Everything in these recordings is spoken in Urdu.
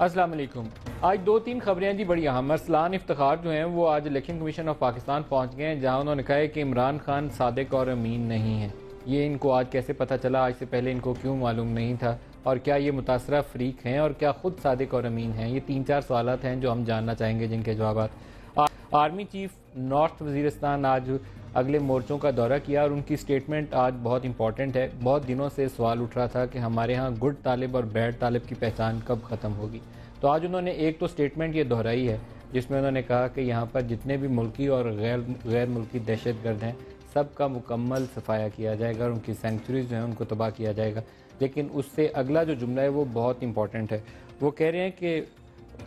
السلام علیکم۔ آج دو تین خبریں جی بڑی اہم۔ ارسلان افتخار جو ہیں وہ آج الیکشن کمیشن آف پاکستان پہنچ گئے ہیں، جہاں انہوں نے کہا ہے کہ عمران خان صادق اور امین نہیں ہیں۔ یہ ان کو آج کیسے پتہ چلا؟ آج سے پہلے ان کو کیوں معلوم نہیں تھا؟ اور کیا یہ متاثرہ فریق ہیں اور کیا خود صادق اور امین ہیں؟ یہ 3-4 سوالات ہیں جو ہم جاننا چاہیں گے، جن کے جوابات۔ آرمی چیف نارتھ وزیرستان آج اگلے مورچوں کا دورہ کیا اور ان کی سٹیٹمنٹ آج بہت امپورٹنٹ ہے۔ بہت دنوں سے سوال اٹھ رہا تھا کہ ہمارے ہاں گڈ طالب اور بیڈ طالب کی پہچان کب ختم ہوگی۔ تو آج انہوں نے ایک تو سٹیٹمنٹ یہ دہرائی ہے جس میں انہوں نے کہا کہ یہاں پر جتنے بھی ملکی اور غیر ملکی دہشت گرد ہیں سب کا مکمل صفایا کیا جائے گا اور ان کی سینکچریز جو ہیں ان کو تباہ کیا جائے گا۔ لیکن اس سے اگلا جو جملہ ہے وہ بہت امپورٹنٹ ہے۔ وہ کہہ رہے ہیں کہ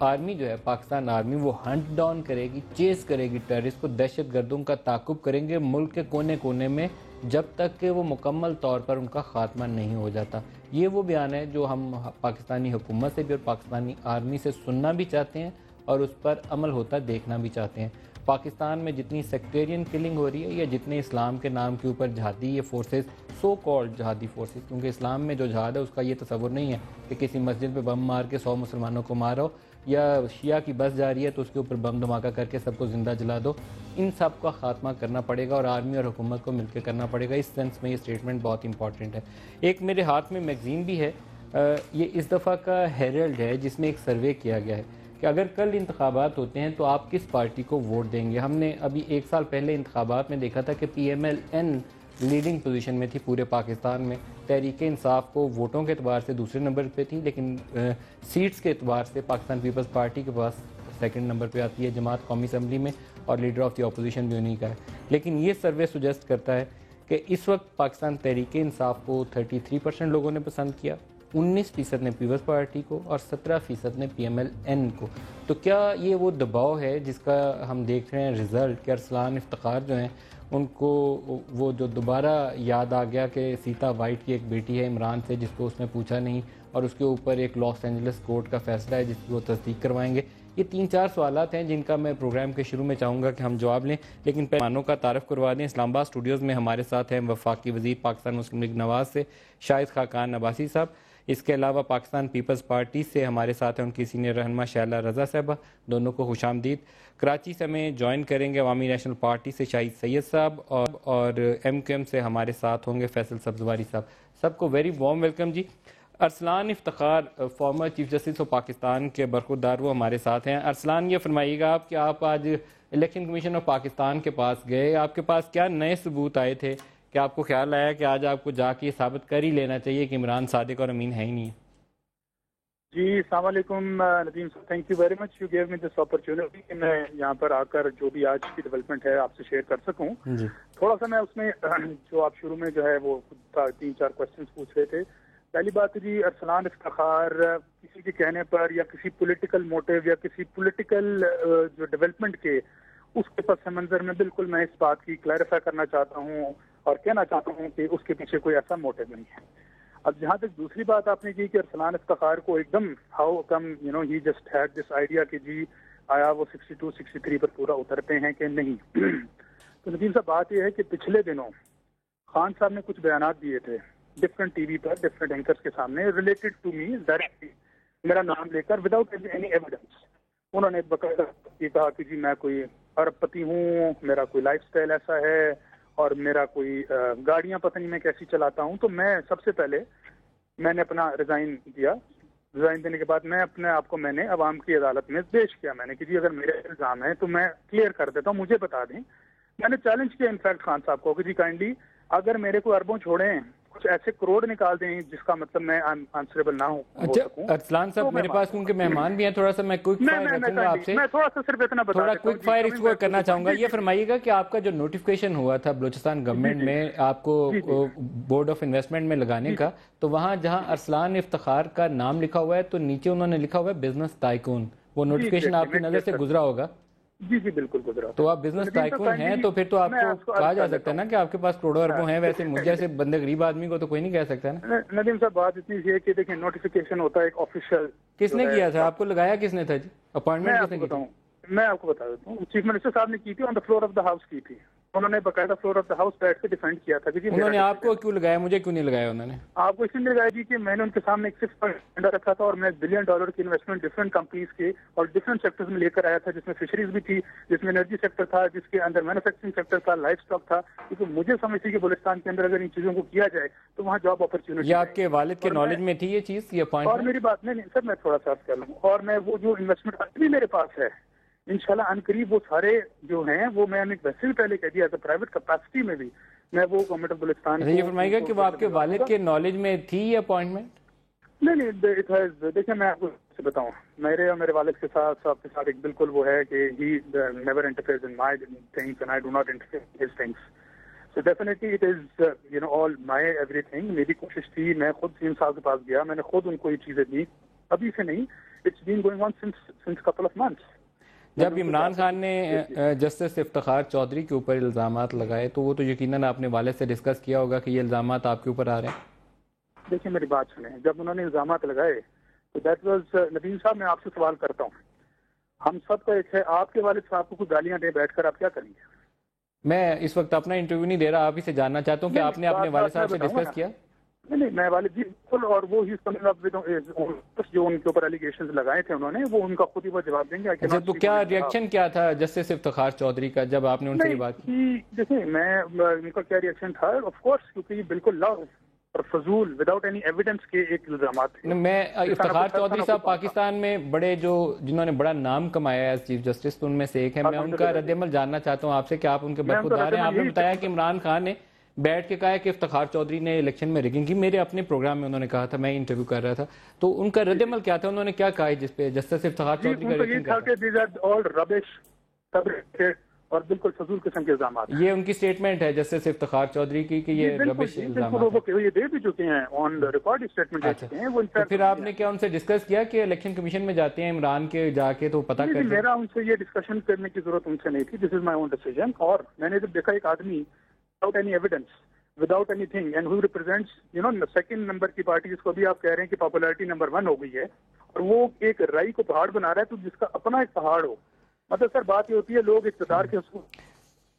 آرمی جو ہے، پاکستان آرمی، وہ ہنٹ ڈاؤن کرے گی، چیز کرے گی ٹیررسٹ کو، دہشت گردوں کا تعاقب کریں گے ملک کے کونے کونے میں جب تک کہ وہ مکمل طور پر ان کا خاتمہ نہیں ہو جاتا۔ یہ وہ بیان ہے جو ہم پاکستانی حکومت سے بھی اور پاکستانی آرمی سے سننا بھی چاہتے ہیں اور اس پر عمل ہوتا دیکھنا بھی چاہتے ہیں۔ پاکستان میں جتنی سیکٹیرین کلنگ ہو رہی ہے یا جتنے اسلام کے نام کے اوپر جہادی یہ فورسز، سو کالڈ جہادی فورسز، کیونکہ اسلام میں جو جہاد ہے اس کا یہ تصور نہیں ہے کہ کسی مسجد پہ بم مار کے 100 مسلمانوں کو مارو، یا شیعہ کی بس جا رہی ہے تو اس کے اوپر بم دھماکہ کر کے سب کو زندہ جلا دو۔ ان سب کا خاتمہ کرنا پڑے گا اور آرمی اور حکومت کو مل کے کرنا پڑے گا۔ اس سینس میں یہ سٹیٹمنٹ بہت امپورٹنٹ ہے۔ ایک میرے ہاتھ میں میگزین بھی ہے، یہ اس دفعہ کا ہیرلڈ ہے، جس میں ایک سروے کیا گیا ہے کہ اگر کل انتخابات ہوتے ہیں تو آپ کس پارٹی کو ووٹ دیں گے۔ ہم نے ابھی 1 سال پہلے انتخابات میں دیکھا تھا کہ P M L N leading position میں تھی پورے پاکستان میں، تحریک انصاف کو ووٹوں کے اعتبار سے دوسرے نمبر پہ تھی، لیکن سیٹس کے اعتبار سے پاکستان پیپلز پارٹی کے پاس سیکنڈ نمبر پہ آتی ہے، جماعت قومی اسمبلی میں، اور لیڈر آف دی اپوزیشن بھی انہی کا ہے۔ لیکن یہ سروے سجیسٹ کرتا ہے کہ اس وقت پاکستان تحریک انصاف کو 33% لوگوں نے پسند کیا، 19% نے پیپلز پارٹی کو اور 17% نے پی ایم ایل این کو۔ تو کیا یہ وہ دباؤ ہے جس کا ہم دیکھ رہے ہیں رزلٹ، کہ ارسلان افتخار جو ہیں ان کو وہ جو دوبارہ یاد آ گیا کہ سیتا وائٹ کی ایک بیٹی ہے عمران سے جس کو اس نے پوچھا نہیں، اور اس کے اوپر ایک لاس اینجلس کورٹ کا فیصلہ ہے جس کی وہ تصدیق کروائیں گے۔ یہ 3-4 سوالات ہیں جن کا میں پروگرام کے شروع میں چاہوں گا کہ ہم جواب لیں، لیکن مہمانوں کا تعارف کروا دیں۔ اسلام آباد اسٹوڈیوز میں ہمارے ساتھ ہیں وفاقی وزیر پاکستان مسلم لیگ نواز سے شاہد خاقان عباسی صاحب، اس کے علاوہ پاکستان پیپلز پارٹی سے ہمارے ساتھ ہیں ان کی سینئر رہنما شائلہ رضا صاحبہ، دونوں کو خوش آمدید۔ کراچی سے ہمیں جوائن کریں گے عوامی نیشنل پارٹی سے شاہد سید صاحب، اور ایم کیو ایم سے ہمارے ساتھ ہوں گے فیصل سبزواری صاحب۔ سب کو ویری وارم ویلکم جی۔ Arsalan Iftikhar former chief justice of Pakistan کے برخوردار وہ ہمارے ساتھ ہیں۔ ارسلان، یہ فرمائیے گا آپ کہ آپ آج الیکشن کمیشن آف پاکستان کے پاس گئے، آپ کے پاس کیا نئے ثبوت آئے تھے کہ آپ کو خیال آیا کہ آج آپ کو جا کے یہ ثابت کر ہی لینا چاہیے کہ عمران صادق اور امین ہے ہی نہیں؟ جی السلام علیکم ندیم صاحب، thank you very much, you give me this opportunity کہ میں یہاں پر آ کر جو بھی آج کی ڈیولپمنٹ ہے آپ سے شیئر کر سکوں۔ تھوڑا سا میں اس میں جو آپ شروع میں جو ہے وہ 3-4 کوشچنس پوچھ رہے تھے۔ پہلی بات جی، ارسلان افتخار کسی کے کہنے پر یا کسی پولیٹیکل موٹیو یا کسی پولیٹیکل جو ڈیولپمنٹ کے اس کے پس منظر میں بالکل میں اس بات کی کلیریفائی کرنا چاہتا ہوں اور کہنا چاہتا ہوں کہ اس کے پیچھے کوئی ایسا موٹیو نہیں ہے۔ اب جہاں تک دوسری بات آپ نے کی کہ ارسلان افتخار کو ایک them how come he just had this idea کہ جی آیا وہ 62-63 پر پورا اترتے ہیں کہ نہیں۔ تو ندیم صاحب، بات یہ ہے کہ پچھلے دنوں خان صاحب نے کچھ بیانات دیے تھے ڈفرینٹ ٹی وی پر ڈفرینٹ اینکرز کے سامنے ریلیٹڈ ٹو می ڈائریکٹلی، میرا نام لے کر وداؤٹ اینی ایویڈنس۔ انہوں نے باقاعدہ یہ کہا کہ جی میں کوئی ارب پتی ہوں، میرا کوئی لائف سٹائل ایسا ہے اور میرا کوئی گاڑیاں پتہ نہیں میں کیسی چلاتا ہوں۔ تو میں سب سے پہلے میں نے اپنا ریزائن دیا، ریزائن دینے کے بعد میں اپنے آپ کو میں نے عوام کی عدالت میں پیش کیا۔ میں نے کہ جی اگر میرے الزام ہیں تو میں کلیئر کر دیتا ہوں، مجھے بتا دیں۔ میں نے چیلنج کیا انفیکٹ خان صاحب کو کہ جی کائنڈلی اگر میرے کو اربوں چھوڑیں، کچھ ایسے کروڑ نکال دیں جس کا مطلب میں آنسریبل نہ ہو سکوں۔ ارسلان صاحب، میرے پاس کیونکہ مہمان بھی ہیں، تھوڑا سا میں کوئک فائر رکھوں گا آپ سے، میں تھوڑا سا صرف اتنا بتا تھوڑا کوئک فائر اس کو کرنا چاہوں گا۔ یہ فرمائیے گا کہ آپ کا جو نوٹیفکیشن ہوا تھا بلوچستان گورنمنٹ میں آپ کو بورڈ آف انویسٹمنٹ میں لگانے کا، تو وہاں جہاں ارسلان افتخار کا نام لکھا ہوا ہے تو نیچے انہوں نے لکھا ہوا ہے بزنس ٹائکون، وہ نوٹیفکیشن آپ کی نظر سے گزرا ہوگا؟ جی جی بالکل گزرا۔ تو آپ بزنس ٹائکون ہیں تو پھر تو آپ کو کہا جا سکتا ہے نا کہ آپ کے پاس کروڑوں اربوں ہیں۔ ویسے مجھ جیسے بندے غریب آدمی کو تو کوئی نہیں کہہ سکتا نا۔ ندیم صاحب، بات اتنی ہے کہ دیکھیں نوٹیفکیشن ہوتا ہے ایک آفیشیل۔ کس نے کیا تھا؟ آپ کو لگایا کس نے تھا جی؟ اپوائنٹمنٹ کس نے کی؟ میں آپ کو بتا دیتا ہوں، چیف منسٹر صاحب نے کی تھی، on the floor of the house کی تھی۔ انہوں نے باقاعدہ فلور آف دا ہاؤس بیٹھ کے ڈیفینڈ کیا تھا کہ انہوں نے آپ کو کیوں لگایا, مجھے کیوں نہیں لگایا انہوں نے؟ آپ کو اس لیے لگایا جی کہ میں نے ان کے سامنے ایک 6 رکھا تھا اور میں $1 بلین کی انویسٹمنٹ ڈفرینٹ کمپنیز کے اور ڈفرینٹ سیکٹرز میں لے کر آیا تھا, جس میں فشریز بھی تھی, جس میں انرجی سیکٹر تھا, جس کے اندر مینوفیکچرنگ سیکٹر تھا, لائف اسٹاک تھا, کیونکہ مجھے سمجھ تھی کہ بلوچستان کے اندر اگر ان چیزوں کو کیا جائے تو وہاں جاب اپرچونٹی. یہ آپ کے والد کے نالج میں تھی یہ چیز, یہ پوائنٹ؟ اور میری بات نہیں سر, میں تھوڑا سا کر لوں, اور میں وہ جو انویسٹمنٹ ابھی میرے پاس ہے انشاءاللہ ان قریب وہ سارے جو ہیں وہ میں نے ویسے بھی پہلے کہہ دیا تھا پرائیویٹ کیپیسٹی میں بھی میں وہ گورنمنٹ آف بلوچستان یہ فرمائے گا کہ وہ آپ کے والد کے نالج میں تھی یہ اپوائنٹمنٹ؟ نہیں, دیکھیں میں آپ کو بتاؤں, میرے اور میرے والد کے ساتھ آپ کے ساتھ ایک بالکل وہ ہے کہ ہی never interferes in my things and I do not interfere in his things. So definitely it is all my everything. میری کوشش تھی, میں خود سیم صاحب کے پاس گیا, میں نے خود ان کو یہ چیزیں دی, ابھی سے نہیں, it's been going on since couple of months. جب عمران خان نے جسٹس افتخار چودھری کے اوپر الزامات لگائے تو وہ تو یقیناً آپ نے والد سے ڈسکس کیا ہوگا کہ یہ الزامات آپ کے اوپر آ رہے ہیں. دیکھیں میری بات سنیں, جب انہوں نے الزامات لگائے تو دیٹ واز, ندیم صاحب میں آپ سے سوال کرتا ہوں, ہم سب کا ایک ہے, آپ کے والد صاحب کو کچھ گالیاں دے بیٹھ کر آپ کیا کریں گے؟ میں اس وقت اپنا انٹرویو نہیں دے رہا, آپ ہی سے جاننا چاہتا ہوں کہ آپ نے اپنے والد صاحب سے ڈسکس کیا؟ نہیں, میں والد جی بالکل, اور وہ جو ان کے اوپر ایلیگیشنز لگائے تھے انہوں نے, وہ ان کا خود ہی وہ جواب دیں گے. اچھا, تو کیا ریئیکشن کیا تھا جسٹس افتخار چودھری کا جب آپ نے ان سے یہ بات کی؟ دیکھیں میں ان کا کیا ریئیکشن تھا, آف کورس کیونکہ یہ بالکل لا اور فضول وداؤٹ اینی ایویڈنس کے ایک الزامات تھے. میں افتخار چودھری صاحب پاکستان میں بڑے جنہوں نے بڑا نام کمایا ہے ایز چیف جسٹس, تو ان میں سے ایک ہے, میں ان کا رد عمل جاننا چاہتا ہوں آپ سے کہ آپ ان کے برخوردار ہیں. آپ نے بتایا کہ عمران خان نے بیٹھ کے کہا ہے کہ افتخار چودھری نے الیکشن میں ریگنگ کی, میرے اپنے پروگرام میں انہوں نے کہا تھا, میں انٹرویو کر رہا تھا, تو ان کا رد عمل کیا تھا, انہوں نے کیا کہا ہے جس پہ جسٹس افتخار چودھری کا ریئیکشن کیا تھا؟ دیز آر آل ربش اور بالکل فضول قسم کے الزامات. یہ ان کی سٹیٹمنٹ ہے جسٹس افتخار چودھری کی کہ یہ ربش الزامات یہ دے بھی چکے ہیں, آن ریکارڈ اسٹیٹمنٹ دے چکے ہیں. تو پھر آپ نے کیا ان سے ڈسکس کیا کہ الیکشن کمیشن میں جاتے ہیں عمران کے جا کے تو پتہ کر؟ میرا ان سے یہ ڈسکشن کرنے کی ضرورت ان سے نہیں تھی, دس از مائی اون ڈیسیژن. اور میں نے جب دیکھا ایک آدمی without any evidence, without any thing, and who represents second number کی پارٹی, جس کو بھی آپ کہہ رہے ہیں کہ پاپولرٹی نمبر 1 ہو گئی ہے, اور وہ ایک رائی کو پہاڑ بنا رہا ہے, تو جس کا اپنا ایک پہاڑ ہو. مطلب سر بات یہ ہوتی ہے, لوگ اقتدار کے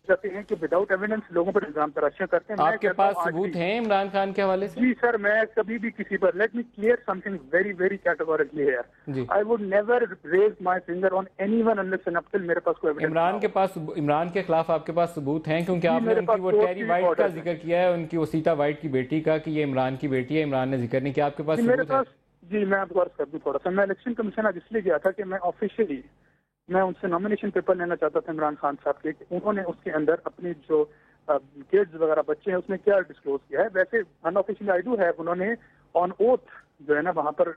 جاتے ہیں کہ وداؤٹ ایویڈنس لوگوں پر الزام تراشیاں کرتے ہیں. آپ کے پاس ثبوت ہیں عمران خان کے حوالے سے؟ جی سر, میں کبھی بھی کسی پر, let me clear something very very categorically here, I would never raise my finger on anyone unless and until میرے پاس کوئی ایویڈنس. عمران کے خلاف آپ کے پاس ثبوت ہیں؟ کیونکہ آپ نے ان کی وہ ٹیری وائٹ کا ذکر کیا ہے, ان کی وسیطہ وائٹ کی بیٹی کا, کہ یہ عمران کی بیٹی ہے, عمران نے ذکر نہیں کیا. آپ کے پاس ثبوت ہے؟ جی میں آپ کو عرض کر دوں تھوڑا سا, میں الیکشن کمیشن آج اس لیے گیا تھا کہ میں آفیشیلی میں ان سے نامینیشن پیپر لینا چاہتا تھا عمران خان صاحب کے, کہ انہوں نے اس کے اندر اپنی جو کڈز وغیرہ بچے ہیں اس میں کیا ڈسکلوز کیا ہے. ویسے ان آفیشیلی آئی ڈو ہے, انہوں نے آن اوتھ جو ہے نا وہاں پر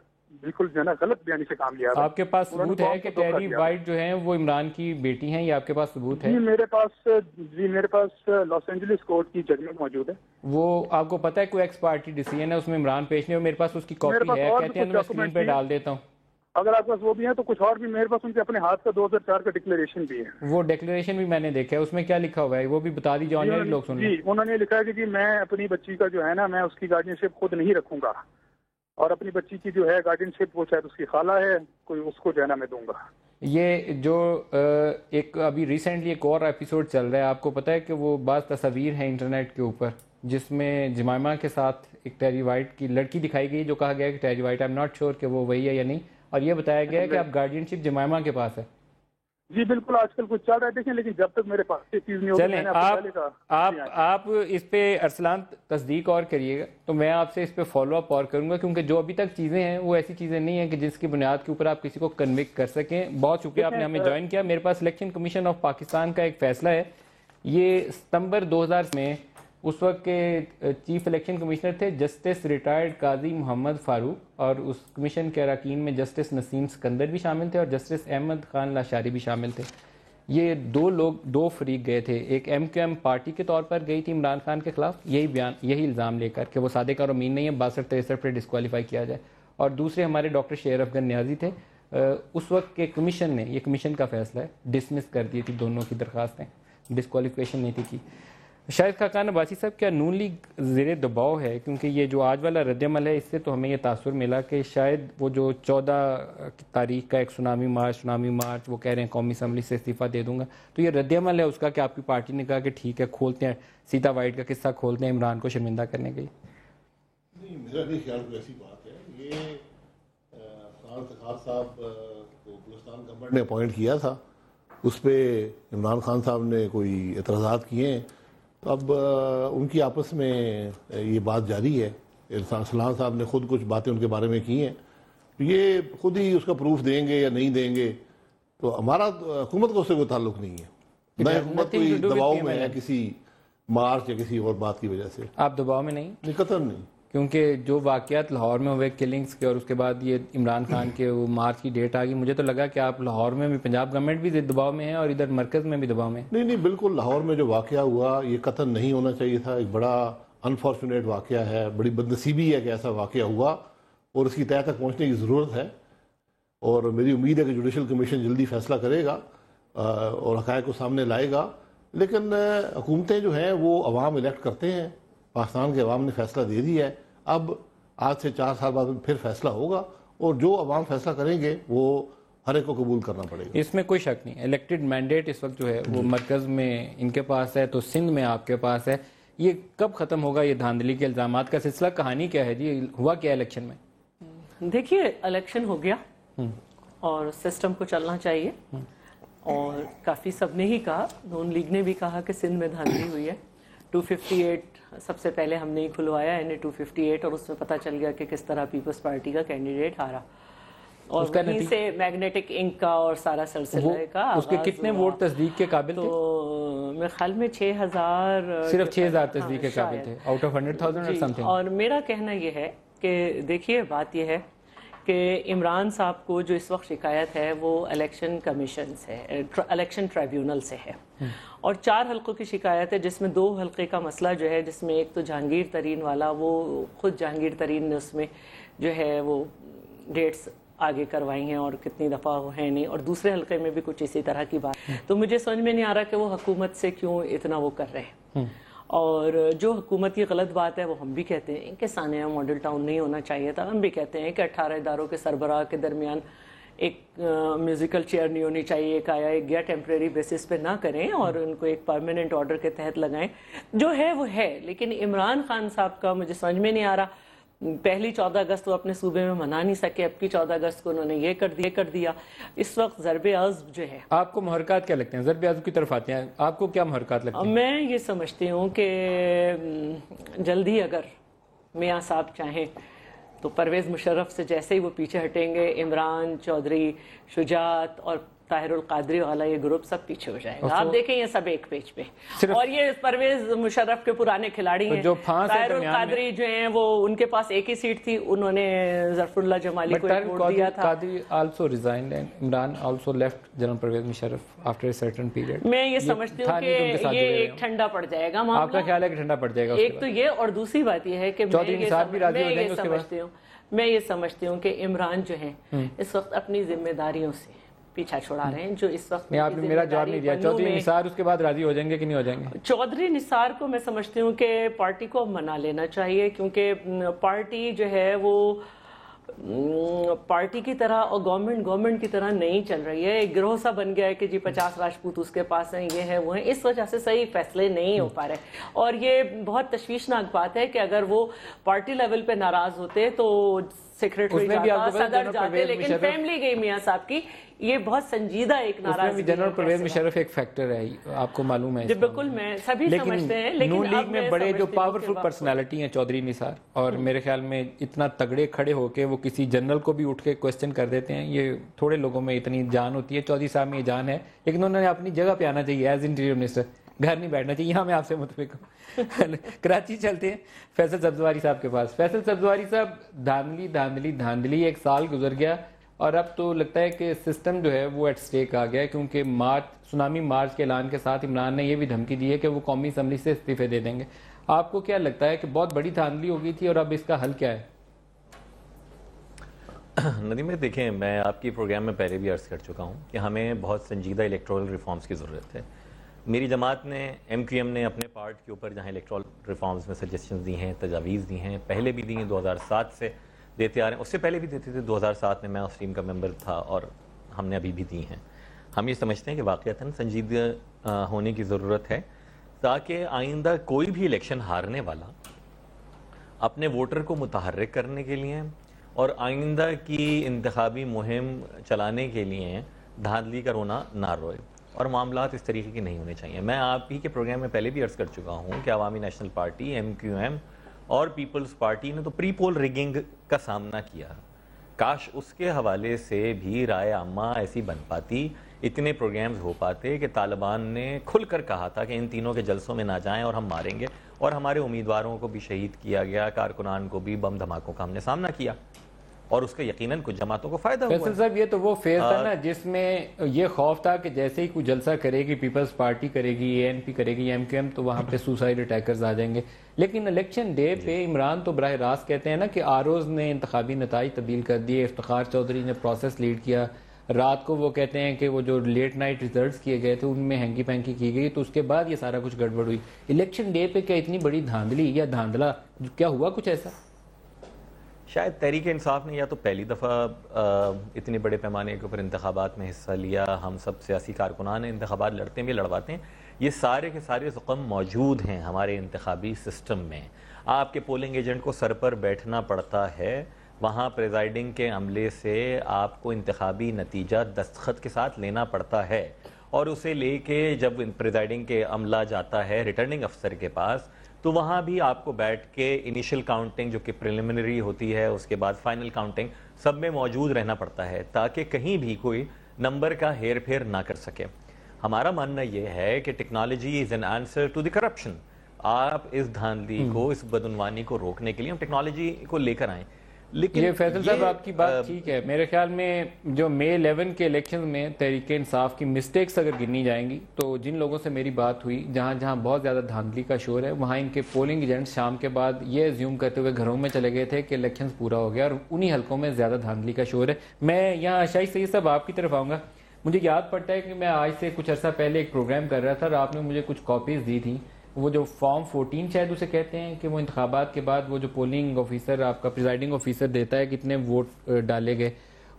بالکل جو ہے نا غلط بیانی سے کام لیا. آپ کے پاس ثبوت ہے کہ ٹیری وائٹ جو ہیں وہ عمران کی بیٹی ہیں, یہ آپ کے پاس ثبوت ہے؟ جی میرے پاس لاس اینجلس کورٹ کی ججمنٹ موجود ہے. وہ آپ کو پتہ ہے کوئی ایکس پارٹی ڈیسیژن ہے, اس میں عمران پیش نہیں ہو, میرے پاس اس کی کاپی ہے, کہتے ہیں میں اسکرین پہ ڈال دیتا ہوں. اگر آپ کے پاس وہ بھی ہیں تو کچھ اور بھی میرے پاس ان کے اپنے ہاتھ کا 2004 کا ڈکلیریشن بھی ہے. وہ ڈکلیریشن بھی میں نے دیکھا ہے, اس میں کیا لکھا ہوا ہے وہ بھی بتا دیجیے, آنلائن لوگ سن لیں. جی انہوں نے لکھا ہے کہ جی میں اپنی بچی کا جو ہے نا, میں اس کی گارڈینشپ خود نہیں رکھوں گا, اور اپنی بچی کی جو ہے گارڈینشپ وہ شاید اس کی خالہ ہے کوئی, اس کو جو ہے نا میں دوں گا. یہ جو ایک ابھی ریسنٹلی ایک اور ایپیسوڈ چل رہا ہے, آپ کو پتہ ہے کہ وہ بعض تصاویر ہیں انٹرنیٹ کے اوپر جس میں جمائمہ کے ساتھ ایک ٹیری وائٹ کی لڑکی دکھائی گئی, جو کہا گیا کہ Terry white, I am not sure کہ وہ وہی ہے یا نہیں, اور یہ بتایا گیا ہے کہ اب گارڈین شپ جمائمہ کے پاس ہے. جی بالکل, آج کل کچھ چل رہا ہے, دیکھیں لیکن جب تک میرے پاس یہ چیز نہیں ہوگی. چلیں آپ اس پہ ارسلان تصدیق اور کریے گا, تو میں آپ سے اس پہ فالو اپ اور کروں گا, کیونکہ جو ابھی تک چیزیں ہیں وہ ایسی چیزیں نہیں ہیں کہ جس کی بنیاد کے اوپر آپ کسی کو کنوکٹ کر سکیں. بہت شکریہ آپ نے ہمیں جوائن کیا. میرے پاس الیکشن کمیشن آف پاکستان کا ایک فیصلہ ہے, یہ ستمبر 2000 میں اس وقت کے چیف الیکشن کمشنر تھے جسٹس ریٹائرڈ قاضی محمد فاروق, اور اس کمیشن کے اراکین میں جسٹس نسیم سکندر بھی شامل تھے اور جسٹس احمد خان لاشاری بھی شامل تھے. یہ دو فریق گئے تھے, ایک ایم کیو ایم پارٹی کے طور پر گئی تھی عمران خان کے خلاف یہی الزام لے کر کہ وہ صادق اور امین نہیں ہے, 62-63 پہ ڈسکوالیفائی کیا جائے, اور دوسرے ہمارے ڈاکٹر شیر افغان نیازی تھے. اس وقت کے کمیشن نے, یہ کمیشن کا فیصلہ ہے, ڈسمس کر دی تھی دونوں کی درخواستیں, ڈسکوالیفیکیشن نہیں تھی کی. شاہد خاقان عباسی صاحب، کیا نون لیگ زیر دباؤ ہے؟ کیونکہ یہ جو آج والا رد عمل ہے اس سے تو ہمیں یہ تاثر ملا کہ شاید وہ جو 14 تاریخ کا ایک سونامی مارچ وہ کہہ رہے ہیں قومی اسمبلی سے استعفیٰ دے دوں گا، تو یہ رد عمل ہے اس کا کہ آپ کی پارٹی نے کہا کہ ٹھیک ہے کھولتے ہیں سیتا وائٹ کا قصہ، کھولتے ہیں عمران کو شرمندہ کرنے کے لیے؟ نہیں، میرا نہیں خیال کوئی ایسی بات ہے. یہ فرحان افتخار صاحب کو بلوچستان گورنمنٹ نے اپوائنٹ کیا تھا، اس پہ عمران خان صاحب نے کوئی اعتراضات کیے ہیں، اب ان کی آپس میں یہ بات جاری ہے. سلان صاحب نے خود کچھ باتیں ان کے بارے میں کی ہیں، یہ خود ہی اس کا پروف دیں گے یا نہیں دیں گے، تو ہمارا حکومت کو اس سے کوئی تعلق نہیں ہے، نہ حکومت کوئی دباؤ میں ہے کسی مارچ یا کسی اور بات کی وجہ سے. آپ دباؤ میں نہیں؟ قطعاً نہیں، کیونکہ جو واقعات لاہور میں ہوئے کلنگز کے اور اس کے بعد یہ عمران خان کے وہ مارچ کی ڈیٹ آ گئی، مجھے تو لگا کہ آپ لاہور میں بھی پنجاب گورنمنٹ بھی دباؤ میں ہے اور ادھر مرکز میں بھی دباؤ میں. نہیں بالکل، لاہور میں جو واقعہ ہوا یہ قطعاً نہیں ہونا چاہیے تھا، ایک بڑا انفارچونیٹ واقعہ ہے، بڑی بدنصیبی ہے کہ ایسا واقعہ ہوا اور اس کی تہہ تک پہنچنے کی ضرورت ہے. اور میری امید ہے کہ جوڈیشل کمیشن جلدی فیصلہ کرے گا اور حقائق کو سامنے لائے گا. لیکن حکومتیں جو ہیں وہ عوام الیکٹ کرتے ہیں، پاکستان کے عوام نے فیصلہ دے دیا ہے، اب آج سے 4 سال بعد پھر فیصلہ ہوگا اور جو عوام فیصلہ کریں گے وہ ہر ایک کو قبول کرنا پڑے گا. اس میں کوئی شک نہیں، الیکٹڈ مینڈیٹ اس وقت جو ہے وہ مرکز میں ان کے پاس ہے، تو سندھ میں آپ کے پاس ہے. یہ کب ختم ہوگا یہ دھاندلی کے الزامات کا سلسلہ؟ کہانی کیا ہے جی، ہوا کیا الیکشن میں؟ دیکھیے الیکشن ہو گیا اور سسٹم کو چلنا چاہیے، اور کافی سب نے ہی کہا، نون لیگ نے بھی کہا کہ سندھ میں دھاندلی ہوئی ہے. 258 سب سے پہلے ہم نے ہی کھلوایا ہے 258، اور اس میں پتہ چل گیا کہ کس طرح پیپلز پارٹی کا کینڈیڈیٹ ہارا، اور وہیں سے میگنیٹک انک کا اور سارا سلسلہ کا اس کے کتنے ووٹ تصدیق کے قابل تھے؟ تو میرے خیال میں 6000، صرف 6000 تصدیق کے قابل تھے آؤٹ آف 100,000 اور سم تھنگ. اور میرا کہنا یہ ہے کہ دیکھیے بات یہ ہے کہ عمران صاحب کو جو اس وقت شکایت ہے وہ الیکشن کمیشن سے، الیکشن ٹریبیونل سے ہے، اور 4 حلقوں کی شکایت ہے، جس میں 2 حلقے کا مسئلہ جو ہے، جس میں ایک تو جہانگیر ترین والا، وہ خود جہانگیر ترین نے اس میں جو ہے وہ ڈیٹس آگے کروائی ہیں اور کتنی دفعہ وہ ہے نہیں، اور دوسرے حلقے میں بھی کچھ اسی طرح کی بات. تو مجھے سمجھ میں نہیں آ رہا کہ وہ حکومت سے کیوں اتنا وہ کر رہے ہیں. اور جو حکومت کی غلط بات ہے وہ ہم بھی کہتے ہیں کہ ثانیہ ماڈل ٹاؤن نہیں ہونا چاہیے تھا. ہم بھی کہتے ہیں کہ 18 اداروں کے سربراہ کے درمیان ایک میوزیکل چیئر نہیں ہونی چاہیے، ایک آیا ایک گیا ٹیمپریری بیسس پہ نہ کریں اور ان کو ایک پرماننٹ آرڈر کے تحت لگائیں. جو ہے وہ ہے. لیکن عمران خان صاحب کا مجھے سمجھ میں نہیں آ رہا، پہلی 14 اگست وہ اپنے صوبے میں منا نہیں سکے، اب کی 14 اگست کو انہوں نے یہ کر دیا. اس وقت ضرب عزم جو ہے، آپ کو محرکات کیا لگتے ہیں؟ ضرب عزم کی طرف آتے ہیں، آپ کو کیا محرکات لگتے ہیں؟ میں یہ سمجھتی ہوں کہ جلدی اگر میاں صاحب چاہیں تو پرویز مشرف سے جیسے ہی وہ پیچھے ہٹیں گے، عمران چودھری، شجاعت اور طاہر القادری والا یہ گروپ سب پیچھے ہو جائے گا. آپ دیکھیں یہ سب ایک پیج پہ، اور یہ پرویز مشرف کے پرانے کھلاڑی ہیں. طاہر القادری جو ہیں وہ ان کے پاس ایک ہی سیٹ تھی، انہوں نے ظفر اللہ جمالی کو ووٹ دیا تھا. Qadri also resigned and Imran also left general Pervez Musharraf after a certain period. میں یہ سمجھتی ہوں کہ یہ ایک ٹھنڈا پڑ جائے گا معاملہ. آپ کا خیال ہے کہ ٹھنڈا پڑ جائے گا؟ ایک تو یہ، اور دوسری بات یہ ہے کہ میں یہ سمجھتی ہوں کہ عمران جو ہیں اس وقت اپنی ذمہ داریوں سے پیچھا چھوڑا رہے ہیں. جو اس وقت آپ نے میرا جواب نہیں دیا، چودھری نثار اس کے بعد راضی ہو جائیں گے کہ نہیں ہو جائیں گے؟ چودھری نثار کو میں سمجھتی ہوں کہ پارٹی کو منا لینا چاہیے، کیونکہ پارٹی جو ہے وہ پارٹی کی طرح اور گورنمنٹ کی طرح نہیں چل رہی ہے. ایک گروہ سا بن گیا ہے کہ جی 50 راجپوت اس کے پاس ہیں، یہ ہے وہ ہیں. اس وجہ سے صحیح فیصلے نہیں ہو پا رہے، اور یہ بہت تشویشناک بات ہے کہ اگر وہ پارٹی لیول پہ ناراض ہوتے تو سیکریٹری جاتا، صدر جاتے، لیکن فیملی گئی میاں صاحب کی. یہ بہت سنجیدہ ایک ناراضگی ہے. جنرل پرویز مشرف ایک فیکٹر ہے، آپ کو معلوم ہے. بالکل، میں سبھی سمجھتے ہیں، لیکن نون لیگ میں بڑے جو پاورفل پرسنالٹی ہیں چودھری نثار، اور میرے خیال میں اتنا تگڑے کھڑے ہو کے وہ کسی جنرل کو بھی اٹھ کے کوسچن کر دیتے ہیں. یہ تھوڑے لوگوں میں اتنی جان ہوتی ہے. چودھری صاحب میں یہ جان ہے، لیکن انہوں نے اپنی جگہ پہ آنا چاہیے ایز انٹیریئر منسٹر، گھر نہیں بیٹھنا چاہیے. یہاں میں آپ سے متفق ہوں. کراچی چلتے ہیں فیصل سبزواری صاحب کے پاس. فیصل سبزواری صاحب، دھاندلی 1 سال گزر گیا اور اب تو لگتا ہے کہ سسٹم جو ہے وہ ایٹ سٹیک آ گیا، کیونکہ سونامی مارچ کے اعلان کے ساتھ عمران نے یہ بھی دھمکی دی ہے کہ وہ قومی اسمبلی سے استعفے دے دیں گے. آپ کو کیا لگتا ہے کہ بہت بڑی دھاندلی ہو گئی تھی اور اب اس کا حل کیا ہے؟ ندیم بھائی دیکھیں، میں آپ کی پروگرام میں پہلے بھی عرض کر چکا ہوں کہ ہمیں بہت سنجیدہ الیکٹورل ریفارمز کی ضرورت ہے. میری جماعت نے MQM نے اپنے پارٹ کے اوپر جہاں الیکٹرال ریفارمز میں سجیشنز دی ہیں, تجاویز دی ہیں, پہلے بھی دی ہیں, 2007 سے دیتے آ رہے ہیں, اس سے پہلے بھی دیتے تھے. 2007 میں میں اس ٹیم کا ممبر تھا اور ہم نے ابھی بھی دی ہیں. ہم یہ سمجھتے ہیں کہ واقعتاً سنجیدہ ہونے کی ضرورت ہے تاکہ آئندہ کوئی بھی الیکشن ہارنے والا اپنے ووٹر کو متحرک کرنے کے لیے اور آئندہ کی انتخابی مہم چلانے کے لیے دھاندلی کا رونا نہ روئے, اور معاملات اس طریقے کے نہیں ہونے چاہیے. میں آپ ہی کے پروگرام میں پہلے بھی عرض کر چکا ہوں کہ عوامی نیشنل پارٹی MQM اور پیپلز پارٹی نے تو پری پول ریگنگ کا سامنا کیا. کاش اس کے حوالے سے بھی رائے عامہ ایسی بن پاتی, اتنے پروگرامز ہو پاتے کہ طالبان نے کھل کر کہا تھا کہ ان تینوں کے جلسوں میں نہ جائیں اور ہم ماریں گے, اور ہمارے امیدواروں کو بھی شہید کیا گیا, کارکنان کو بھی بم دھماکوں کا ہم نے سامنا کیا, اور اس کا یقیناً کچھ جماعتوں کو فائدہ ہوا. فیصل صاحب, یہ تو وہ فیز تھا نا جس میں یہ خوف تھا کہ جیسے ہی کوئی جلسہ کرے گی, پیپلز پارٹی کرے گی, ANP کرے گی, MQM, تو وہاں پہ سوسائڈ اٹیکرز آ جائیں گے. لیکن الیکشن ڈے پہ عمران تو براہ راست کہتے ہیں نا کہ ROs نے انتخابی نتائج تبدیل کر دیے, افتخار چودھری نے پروسیس لیڈ کیا, رات کو وہ کہتے ہیں کہ وہ جو لیٹ نائٹ ریزلٹس کیے گئے تھے ان میں ہینکی پینکی کی گئی, تو اس کے بعد یہ سارا کچھ گڑبڑ ہوئی. الیکشن ڈے پہ کیا اتنی بڑی دھاندلی یا دھاندلا, کیا ہوا کچھ ایسا؟ شاید تحریک انصاف نے یا تو پہلی دفعہ اتنے بڑے پیمانے کے اوپر انتخابات میں حصہ لیا, ہم سب سیاسی کارکنان انتخابات لڑتے بھی لڑواتے ہیں, یہ سارے کے سارے رقم موجود ہیں ہمارے انتخابی سسٹم میں. آپ کے پولنگ ایجنٹ کو سر پر بیٹھنا پڑتا ہے, وہاں پریزائڈنگ کے عملے سے آپ کو انتخابی نتیجہ دستخط کے ساتھ لینا پڑتا ہے, اور اسے لے کے جب پریزائڈنگ کے عملہ جاتا ہے ریٹرننگ افسر کے پاس, تو وہاں بھی آپ کو بیٹھ کے انیشل کاؤنٹنگ جو کہ پریلیمنری ہوتی ہے, اس کے بعد فائنل کاؤنٹنگ, سب میں موجود رہنا پڑتا ہے تاکہ کہیں بھی کوئی نمبر کا ہیر پھیر نہ کر سکے. ہمارا ماننا یہ ہے کہ technology is an answer to the corruption. آپ اس دھاندلی کو, اس بدعنوانی کو روکنے کے لیے ہم ٹیکنالوجی کو لے کر آئیں. لیکن یہ فیصل صاحب آپ کی بات ٹھیک ہے. میرے خیال میں جو May 11 کے الیکشن میں تحریک انصاف کی مسٹیکس اگر گنی جائیں گی, تو جن لوگوں سے میری بات ہوئی جہاں جہاں بہت زیادہ دھاندلی کا شور ہے, وہاں ان کے پولنگ ایجنٹ شام کے بعد یہ ایزیوم کرتے ہوئے گھروں میں چلے گئے تھے کہ الیکشنز پورا ہو گیا, اور انہی حلقوں میں زیادہ دھاندلی کا شور ہے. میں یہاں شاہد سید صاحب آپ کی طرف آؤں گا. مجھے یاد پڑتا ہے کہ میں آج سے کچھ عرصہ پہلے ایک پروگرام کر رہا تھا اور آپ نے مجھے کچھ کاپیز دی تھیں, وہ جو فارم 14 شاید اسے کہتے ہیں, کہ وہ انتخابات کے بعد وہ جو پولنگ آفیسر آپ کا پریزائڈنگ آفیسر دیتا ہے کتنے ووٹ ڈالے گئے,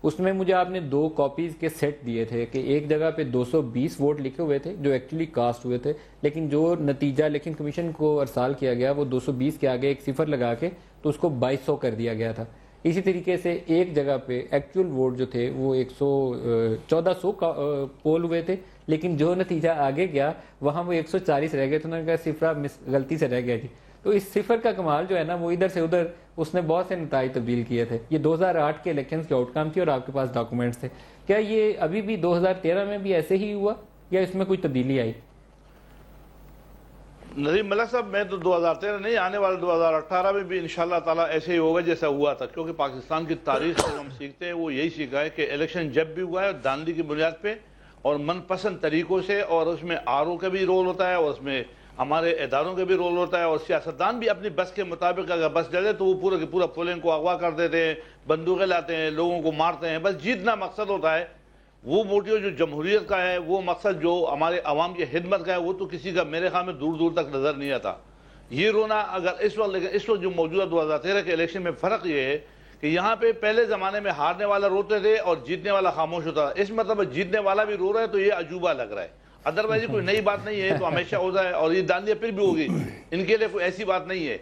اس میں مجھے آپ نے 2 کاپیز کے سیٹ دیے تھے کہ ایک جگہ پہ 220 ووٹ لکھے ہوئے تھے جو ایکچولی کاسٹ ہوئے تھے, لیکن جو نتیجہ الیکشن کمیشن کو ارسال کیا گیا وہ 220 کے آگے ایک صفر لگا کے تو اس کو 2200 کر دیا گیا تھا. اسی طریقے سے ایک جگہ پہ ایکچوئل ووٹ جو تھے وہ 1400 پول ہوئے تھے, لیکن جو نتیجہ آگے گیا وہاں وہ 140 رہ گئے, تو انہوں نے کہا صفر غلطی سے رہ گیا جی. تو اس صفر کا کمال جو ہے نا, وہ ادھر سے ادھر اس نے بہت سے نتائج تبدیل کیے تھے. یہ 2008 کے الیکشنز کے آؤٹ کم تھی اور آپ کے پاس ڈاکومنٹس تھے. کیا یہ ابھی بھی 2013 میں بھی ایسے ہی ہوا یا اس میں کوئی تبدیلی آئی؟ ندیم ملک صاحب, میں تو 2013 نہیں, آنے والے 2018 میں بھی انشاءاللہ تعالیٰ ایسے ہی ہوگا جیسا ہوا تھا, کیونکہ پاکستان کی تاریخ سے ہم سیکھتے ہیں وہ یہی سیکھا ہے کہ الیکشن جب بھی ہوا ہے دھاندلی کی بنیاد پہ اور من پسند طریقوں سے, اور اس میں RO کا بھی رول ہوتا ہے اور اس میں ہمارے اداروں کا بھی رول ہوتا ہے, اور سیاستدان بھی اپنی بس کے مطابق اگر بس جلے تو وہ پورا کی پورا پولنگ کو اغوا کر دیتے ہیں, بندوقیں لاتے ہیں, لوگوں کو مارتے ہیں, بس جیتنا مقصد ہوتا ہے. وہ موٹیو جو جمہوریت کا ہے, وہ مقصد جو ہمارے عوام کی خدمت کا ہے, وہ تو کسی کا میرے خیال میں دور دور تک نظر نہیں آتا. یہ رونا اگر اس وقت, لیکن اس وقت جو موجودہ 2013 کے الیکشن میں فرق یہ ہے کہ یہاں پہ پہلے زمانے میں ہارنے والا روتے تھے اور جیتنے والا خاموش ہوتا تھا. اس مطلب جیتنے والا بھی رو رہا ہے تو یہ عجوبہ لگ رہا ہے, ادروائز کوئی نئی بات نہیں ہے, تو ہمیشہ ہوتا ہے, اور یہ دھاندلی پھر بھی ہوگی, ان کے لیے کوئی ایسی بات نہیں ہے.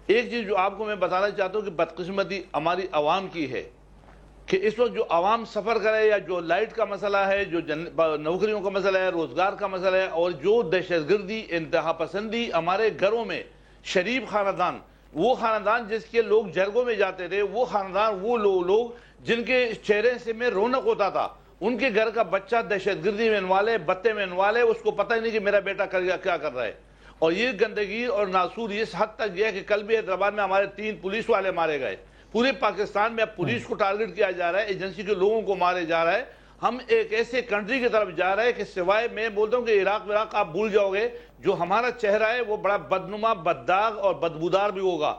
ایک چیز جو آپ کو میں بتانا چاہتا ہوں کہ بدقسمتی ہماری عوام کی ہے کہ اس وقت جو عوام سفر کرے, یا جو لائٹ کا مسئلہ ہے, جو نوکریوں کا مسئلہ ہے, روزگار کا مسئلہ ہے, اور جو دہشت گردی, انتہا پسندی ہمارے گھروں میں, شریف خاندان, وہ خاندان جس کے لوگ جرگوں میں جاتے تھے, وہ خاندان, وہ لوگ جن کے چہرے سے میں رونق ہوتا تھا, ان کے گھر کا بچہ دہشت گردی میں انوالے, بتے میں انوالے, اس کو پتہ ہی نہیں کہ میرا بیٹا کیا کر رہا ہے. اور یہ گندگی اور ناسور اس حد تک گیا کہ کل بھی حیدرآباد میں ہمارے 3 پولیس والے مارے گئے. پورے پاکستان میں اب پولیس کو ٹارگٹ کیا جا رہا ہے, ایجنسی کے لوگوں کو مارے جا رہا ہے. ہم ایک ایسے کنٹری کی طرف جا رہے ہیں کہ سوائے میں بولتا ہوں کہ عراق آپ بھول جاؤ گے, جو ہمارا چہرہ ہے وہ بڑا بدنما, بدداغ اور بدبودار بھی ہوگا.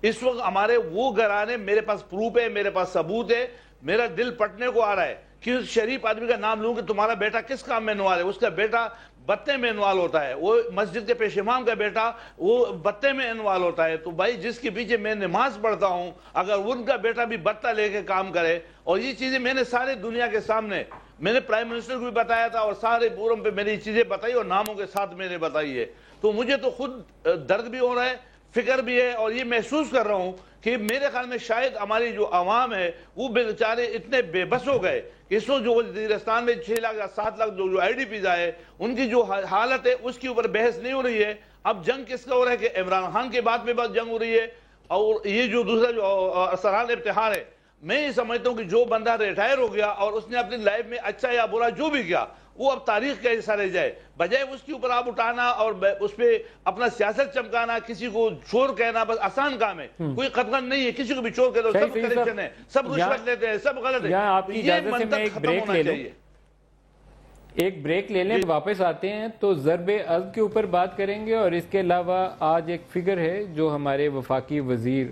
اس وقت ہمارے وہ گھرانے, میرے پاس پروف ہے, میرے پاس ثبوت ہے, میرا دل پٹنے کو آ رہا ہے کہ اس شریف آدمی کا نام لوں کہ تمہارا بیٹا کس کام میں نوال ہے, اس کا بیٹا بتے میں انوالو ہوتا ہے، وہ مسجد کے پیش امام کا بیٹا وہ بتے میں انوالو ہوتا ہے. تو بھائی جس کے پیچھے میں نماز پڑھتا ہوں اگر ان کا بیٹا بھی بتہ لے کے کام کرے، اور یہ چیزیں میں نے سارے دنیا کے سامنے، میں نے پرائم منسٹر کو بھی بتایا تھا اور سارے فورم پہ میں نے یہ چیزیں بتائی اور ناموں کے ساتھ میں نے بتائی ہے. تو مجھے تو خود درد بھی ہو رہا ہے، فکر بھی ہے، اور یہ محسوس کر رہا ہوں کہ میرے خیال میں شاید ہماری جو عوام ہے وہ بیچارے اتنے بے بس ہو گئے کہ اس وقت جو وزیرستان میں 6 لاکھ یا 7 لاکھ جو آئی ڈی پیز آئے ان کی جو حالت ہے اس کے اوپر بحث نہیں ہو رہی ہے. اب جنگ کس کا ہو رہا ہے کہ عمران خان کے بعد میں بس جنگ ہو رہی ہے. اور یہ جو دوسرا جو سرحد ابتحار ہے، میں یہ سمجھتا ہوں کہ جو بندہ ریٹائر ہو گیا اور اس نے اپنی لائف میں اچھا یا برا جو بھی کیا وہ اب تاریخ کا حصہ رہ جائے، بجائے اس کے اوپر آپ اٹھانا اور اس پہ اپنا سیاست چمکانا، کسی کو چور کہنا بس آسان کام ہے. کوئی قدغن نہیں ہے، کسی کو بھی چور کہہ دو، سب کرپشن ہے، سب رشوت لیتے ہیں، سب غلط ہے. آپ کی یہ اجازت سے میں ایک بریک لے لوں، ایک بریک لے لیں، واپس آتے ہیں تو ضرب عضب کے اوپر بات کریں گے. اور اس کے علاوہ آج ایک فگر ہے جو ہمارے وفاقی وزیر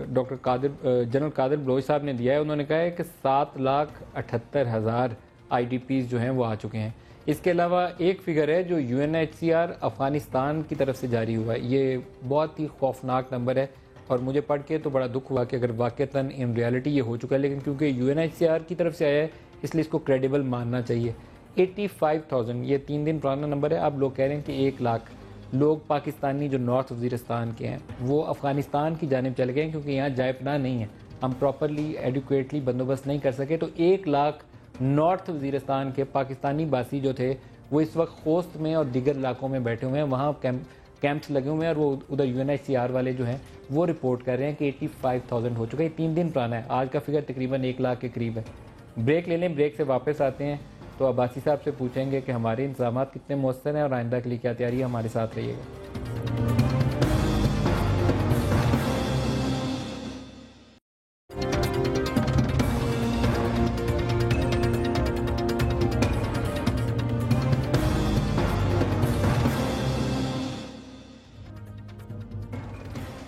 جنرل قادر بلوچ صاحب نے دیا ہے. انہوں نے کہا ہے کہ 7,78,000 آئی ڈی پیز جو ہیں وہ آ چکے ہیں. اس کے علاوہ ایک فگر ہے جو UNHCR افغانستان کی طرف سے جاری ہوا ہے. یہ بہت ہی خوفناک نمبر ہے اور مجھے پڑھ کے تو بڑا دکھ ہوا کہ اگر واقعتاً ان ریالٹی یہ ہو چکا ہے، لیکن کیونکہ UNHCR کی طرف سے آیا ہے اس لیے اس کو کریڈیبل ماننا چاہیے. 85,000 یہ 3 دن پرانا نمبر ہے. اب لوگ کہہ رہے ہیں کہ 1 لاکھ لوگ پاکستانی جو نارتھ وزیرستان کے ہیں وہ افغانستان کی جانب چل گئے ہیں کیونکہ یہاں جائے پناہ نہیں ہے، ہم پراپرلی ایڈیکویٹلی بندوبست نہیں کر سکے. تو 1 لاکھ نارتھ وزیرستان کے پاکستانی باسی جو تھے وہ اس وقت خوست میں اور دیگر علاقوں میں بیٹھے ہوئے ہیں، وہاں کیمپس لگے ہوئے ہیں، اور وہ ادھر UNHCR والے جو ہیں وہ رپورٹ کر رہے ہیں کہ 85,000 ہو چکا ہے. 3 دن پرانا ہے، آج کا فگر تقریباً 1 لاکھ کے قریب ہے. بریک لے لیں، بریک سے واپس آتے ہیں تو عباسی صاحب سے پوچھیں گے کہ ہمارے انتظامات کتنے مؤثر ہیں اور آئندہ کے لیے کیا تیاری ہے. ہمارے ساتھ رہیے گا.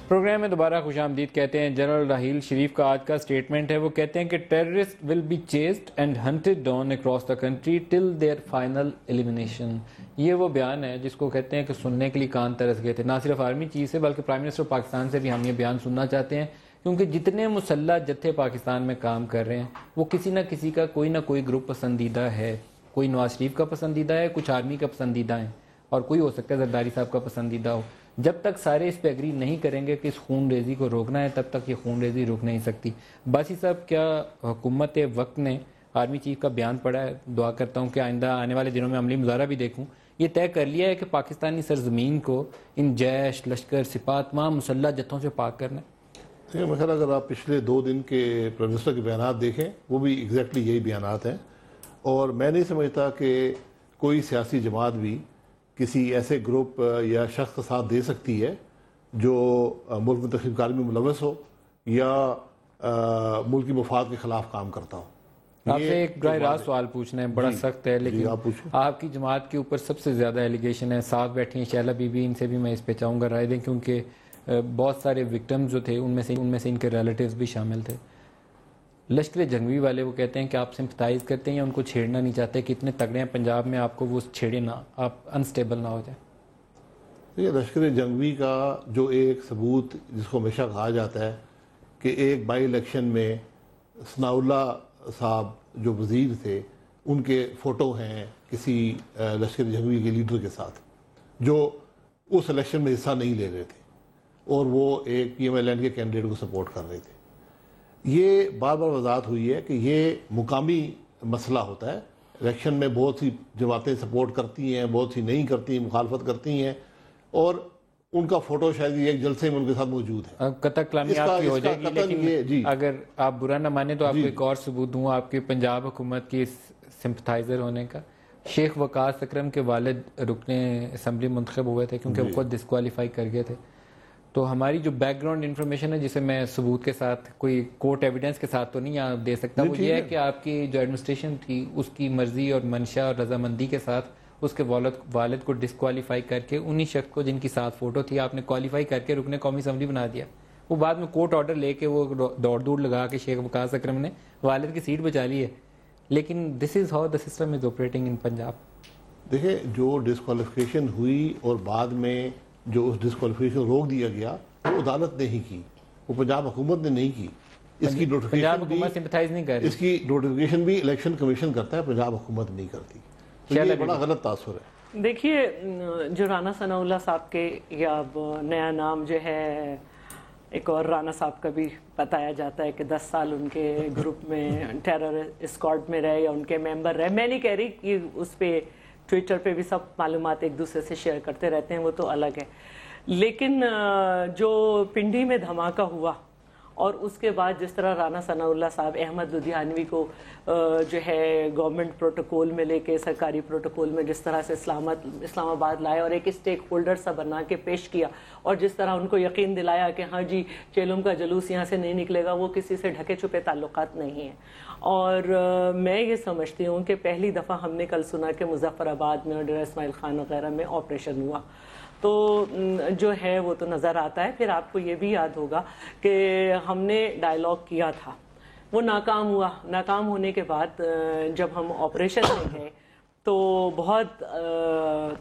پروگرام میں دوبارہ خوش آمدید کہتے ہیں. جنرل راحیل شریف کا آج کا سٹیٹمنٹ ہے، وہ کہتے ہیں کہ terrorist will be chased and hunted down across the country till their final elimination. یہ وہ بیان ہے جس کو کہتے ہیں کہ سننے کے لیے کان ترس گئے تھے، نہ صرف آرمی چیف سے بلکہ پرائم منسٹر پاکستان سے بھی ہم یہ بیان سننا چاہتے ہیں، کیونکہ جتنے مسلح جتھے پاکستان میں کام کر رہے ہیں وہ کسی نہ کسی کا کوئی نہ کوئی گروپ پسندیدہ ہے. کوئی نواز شریف کا پسندیدہ ہے، کچھ آرمی کا پسندیدہ ہیں، اور کوئی ہو سکتا ہے زرداری صاحب کا پسندیدہ ہو. جب تک سارے اس پہ اگری نہیں کریں گے کہ اس خون ریزی کو روکنا ہے تب تک یہ خون ریزی رک نہیں سکتی. باسی صاحب، کیا حکومت وقت نے آرمی چیف کا بیان پڑھا ہے؟ دعا کرتا ہوں کہ آئندہ آنے والے دنوں میں عملی مظاہرہ بھی دیکھوں. یہ طے کر لیا ہے کہ پاکستانی سرزمین کو ان جیش، لشکر، سپاہ، تمام مسلح جتھوں سے پاک کرنا ہے؟ مثلا اگر آپ پچھلے 2 دن کے پرائم منسٹر کے بیانات دیکھیں وہ بھی ایگزیکٹلی یہی بیانات ہیں. اور میں نہیں سمجھتا کہ کوئی سیاسی جماعت بھی کسی ایسے گروپ یا شخص کا ساتھ دے سکتی ہے جو ملک میں تخریب کاری میں ملوث ہو یا ملکی مفاد کے خلاف کام کرتا ہو. آپ سے ایک براہ راست سوال پوچھنا ہے، بڑا سخت ہے، لیکن آپ کی جماعت کے اوپر سب سے زیادہ ایلیگیشن ہے. ساتھ بیٹھی ہیں شیلا بی بی، ان سے بھی میں اس پہ چاہوں گا رائے دیں، کیونکہ بہت سارے وکٹمز جو تھے ان میں سے ان کے ریلیٹیوز بھی شامل تھے. لشکر جنگوی والے وہ کہتے ہیں کہ آپ سمپتھائز کرتے ہیں یا ان کو چھیڑنا نہیں چاہتے کہ اتنے تگڑے ہیں پنجاب میں، آپ کو وہ چھیڑے نہ، آپ انسٹیبل نہ ہو جائیں. یہ لشکر جنگوی کا جو ایک ثبوت جس کو ہمیشہ کہا جاتا ہے کہ ایک بائی الیکشن میں ثناء اللہ صاحب جو وزیر تھے ان کے فوٹو ہیں کسی لشکر جنگوی کے لیڈر کے ساتھ جو اس الیکشن میں حصہ نہیں لے رہے تھے اور وہ ایک PMLN کے کینڈیڈیٹ کو سپورٹ کر رہے تھے. یہ بار بار وضاحت ہوئی ہے کہ یہ مقامی مسئلہ ہوتا ہے. الیکشن میں بہت سی جماعتیں سپورٹ کرتی ہیں، بہت سی نہیں کرتی، مخالفت کرتی ہیں، اور ان کا فوٹو شاید ایک جلسے میں ان کے ساتھ موجود ہے. قطع کلامی آپ کی ہو جائے گی، لیکن اگر آپ برا نہ مانیں تو آپ کو ایک اور ثبوت دوں آپ کے پنجاب حکومت کی سمپتھائزر ہونے کا. شیخ وقاص اکرم کے والد رکن اسمبلی منتخب ہوئے تھے کیونکہ وہ خود ڈسکوالیفائی کر گئے تھے. تو ہماری جو بیک گراؤنڈ انفارمیشن ہے جسے میں ثبوت کے ساتھ کوئی کورٹ ایویڈنس کے ساتھ تو نہیں دے سکتا، وہ یہ ہے کہ آپ کی جو ایڈمنسٹریشن تھی اس کی مرضی اور منشا اور رضامندی کے ساتھ اس کے والد کو ڈسکوالیفائی کر کے انہی شخص کو جن کی ساتھ فوٹو تھی آپ نے کوالیفائی کر کے رکن قومی اسمبلی بنا دیا. وہ بعد میں کورٹ آرڈر لے کے وہ دوڑ لگا کے شیخ وقاص اکرم نے والد کی سیٹ بچا لی ہے. لیکن this is how the system is operating in Punjab. دیکھیں جو ڈسکوالیفیکیشن ہوئی اور بعد میں جو اس ڈسکوالیفیکیشن روک دیا گیا وہ عدالت نے ہی کی, وہ پنجاب حکومت نے نہیں کی. اس کی پنجاب نوٹیفیکیشن بھی حکومت سمپتھائز نہیں کر رہی, اس کی نوٹیفیکیشن بھی الیکشن کمیشن کرتا ہے, پنجاب حکومت نہیں کرتی. تو یہ بڑا غلط تاثر ہے. دیکھیے جو رانا ثناء اللہ صاحب کے یا اب نیا نام جو ہے ایک اور رانا صاحب کا بھی بتایا جاتا ہے کہ 10 سال ان کے گروپ میں ٹیرر اسکواڈ میں رہے یا ان کے ممبر رہے. میں نہیں کہہ رہی کہ اس پہ ٹویٹر پہ بھی سب معلومات ایک دوسرے سے شیئر کرتے رہتے ہیں, وہ تو الگ ہے. لیکن جو پنڈی میں دھماکہ ہوا اور اس کے بعد جس طرح رانا ثناء اللہ صاحب احمد لدھیانوی کو جو ہے گورنمنٹ پروٹوکول میں لے کے سرکاری پروٹوکول میں جس طرح سے اسلام آباد لائے اور ایک اسٹیک ہولڈر سا بنا کے پیش کیا, اور جس طرح ان کو یقین دلایا کہ ہاں جی چیلم کا جلوس یہاں سے نہیں نکلے گا, وہ کسی سے ڈھکے چھپے تعلقات نہیں ہیں. اور میں یہ سمجھتی ہوں کہ پہلی دفعہ ہم نے کل سنا کہ مظفر آباد میں اور ڈیرہ اسماعیل خان وغیرہ میں آپریشن ہوا, تو جو ہے وہ تو نظر آتا ہے. پھر آپ کو یہ بھی یاد ہوگا کہ ہم نے ڈائیلاگ کیا تھا, وہ ناکام ہوا. ناکام ہونے کے بعد جب ہم آپریشن میں گئے تو بہت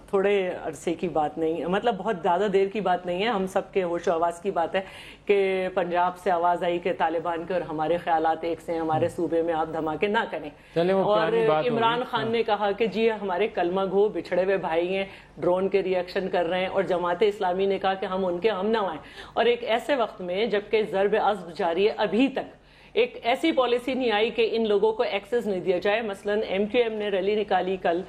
تھوڑے عرصے کی بات نہیں, مطلب بہت زیادہ دیر کی بات نہیں ہے, ہم سب کے ہوش و آواز کی بات ہے کہ پنجاب سے آواز آئی کہ طالبان کے اور ہمارے خیالات ایک سے ہیں, ہمارے صوبے میں آپ دھماکے نہ کریں. اور عمران خان نے کہا کہ جی ہمارے کلمہ گو بچھڑے ہوئے بھائی ہیں, ڈرون کے ریئیکشن کر رہے ہیں, اور جماعت اسلامی نے کہا کہ ہم ان کے ہم نوا ہیں. اور ایک ایسے وقت میں جبکہ ضرب عصب جاری ہے, ابھی تک ایک ایسی پالیسی نہیں آئی کہ ان لوگوں کو ایکسس نہیں دیا جائے. مثلا ایم کیو ایم نے ریلی نکالی کل,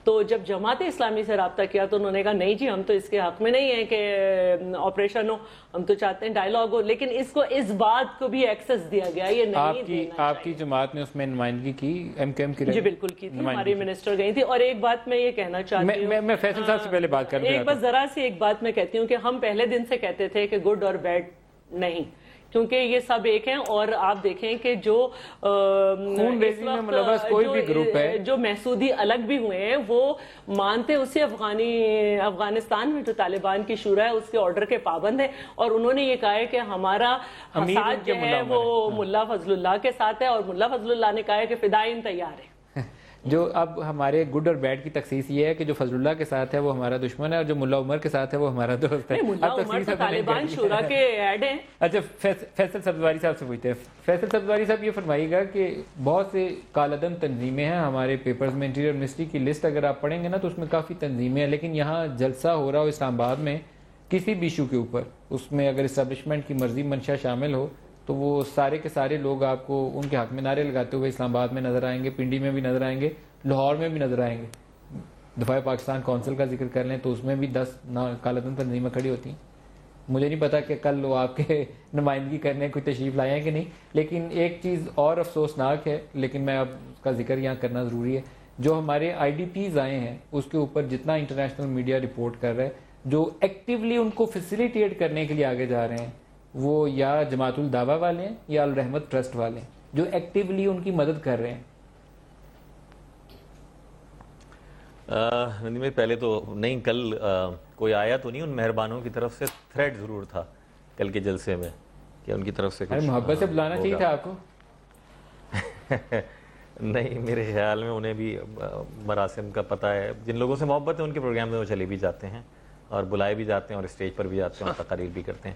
تو جب جماعت اسلامی سے رابطہ کیا تو انہوں نے کہا نہیں جی ہم تو اس کے حق میں نہیں ہیں کہ آپریشن ہو, ہم تو چاہتے ہیں ڈائیلاگ ہو. لیکن اس کو اس بات کو بھی ایکسس دیا گیا, یہ نہیں دینا. آپ کی جماعت نے اس میں نمائندگی کی ایم کیو ایم کی؟ جی بالکل کی تھی, ہماری منسٹر گئی تھی. اور ایک بات میں یہ کہنا چاہتی ہوں, میں فیصل صاحب سے پہلے بات کر دوں, ایک بس ذرا سی ایک بات میں کہتی ہوں کہ ہم پہلے دن سے کہتے تھے کہ گڈ اور بیڈ نہیں, کیونکہ یہ سب ایک ہیں. اور آپ دیکھیں کہ جو خون ریزی میں ملوث کوئی بھی گروپ ہے, جو محسودی الگ بھی ہوئے ہیں, وہ مانتے اسی افغانستان میں جو طالبان کی شورا ہے اس کے آرڈر کے پابند ہیں. اور انہوں نے یہ کہا ہے کہ ہمارا حساد جو ہے وہ ملا فضل اللہ کے ساتھ ہے, اور ملا فضل اللہ نے کہا ہے کہ فدائین تیار ہے. جو اب ہمارے گڈ اور بیڈ کی تخصیص یہ ہے کہ جو فضل اللہ کے ساتھ ہے وہ ہمارا دشمن ہے, اور جو ملا عمر کے ساتھ ہے وہ ہمارا دوست ہے. ملا عمر تو طالبان شورا کے ایڈ ہیں. اچھا فیصل سبزواری صاحب سے پوچھتے ہیں. فیصل سبزواری صاحب یہ فرمائیے گا کہ بہت سے کالعدم تنظیمیں ہیں ہمارے پیپرز میں, انٹیریئر منسٹری کی لسٹ اگر آپ پڑھیں گے نا تو اس میں کافی تنظیمیں ہیں, لیکن یہاں جلسہ ہو رہا ہو اسلام آباد میں کسی بھی ایشو کے اوپر, اس میں اگر اسٹیبلشمنٹ کی مرضی منشا شامل ہو تو وہ سارے کے سارے لوگ آپ کو ان کے حق میں نعرے لگاتے ہوئے اسلام آباد میں نظر آئیں گے, پنڈی میں بھی نظر آئیں گے, لاہور میں بھی نظر آئیں گے. دفاع پاکستان کونسل کا ذکر کر لیں تو اس میں بھی 10 کالعدم تنظیمیں کھڑی ہوتی ہیں. مجھے نہیں پتا کہ کل وہ آپ کے نمائندگی کرنے کوئی تشریف لائے ہیں کہ نہیں, لیکن ایک چیز اور افسوسناک ہے, لیکن میں اب اس کا ذکر یہاں کرنا ضروری ہے. جو ہمارے آئی ڈی پیز آئے ہیں اس کے اوپر جتنا انٹرنیشنل میڈیا رپورٹ کر رہا ہے, جو ایکٹیولی ان کو فیسیلیٹیٹ کرنے کے لیے آگے جا رہے ہیں وہ یا جماعت الدعوہ والے ہیں یا الرحمت ٹرسٹ والے ہیں, جو ایکٹیولی ان کی مدد کر رہے ہیں. ندیم پہلے تو نہیں, کل کوئی آیا تو نہیں ان مہربانوں کی طرف سے, تھریٹ ضرور تھا کل کے جلسے میں کہ ان کی طرف سے کچھ محبت سے بلانا چاہیے تھا آپ کو. نہیں, میرے خیال میں انہیں بھی مراسم کا پتہ ہے, جن لوگوں سے محبت ہے ان کے پروگرام میں وہ چلے بھی جاتے ہیں اور بلائے بھی جاتے ہیں اور اسٹیج پر بھی جاتے ہیں اور تقاریر بھی کرتے ہیں.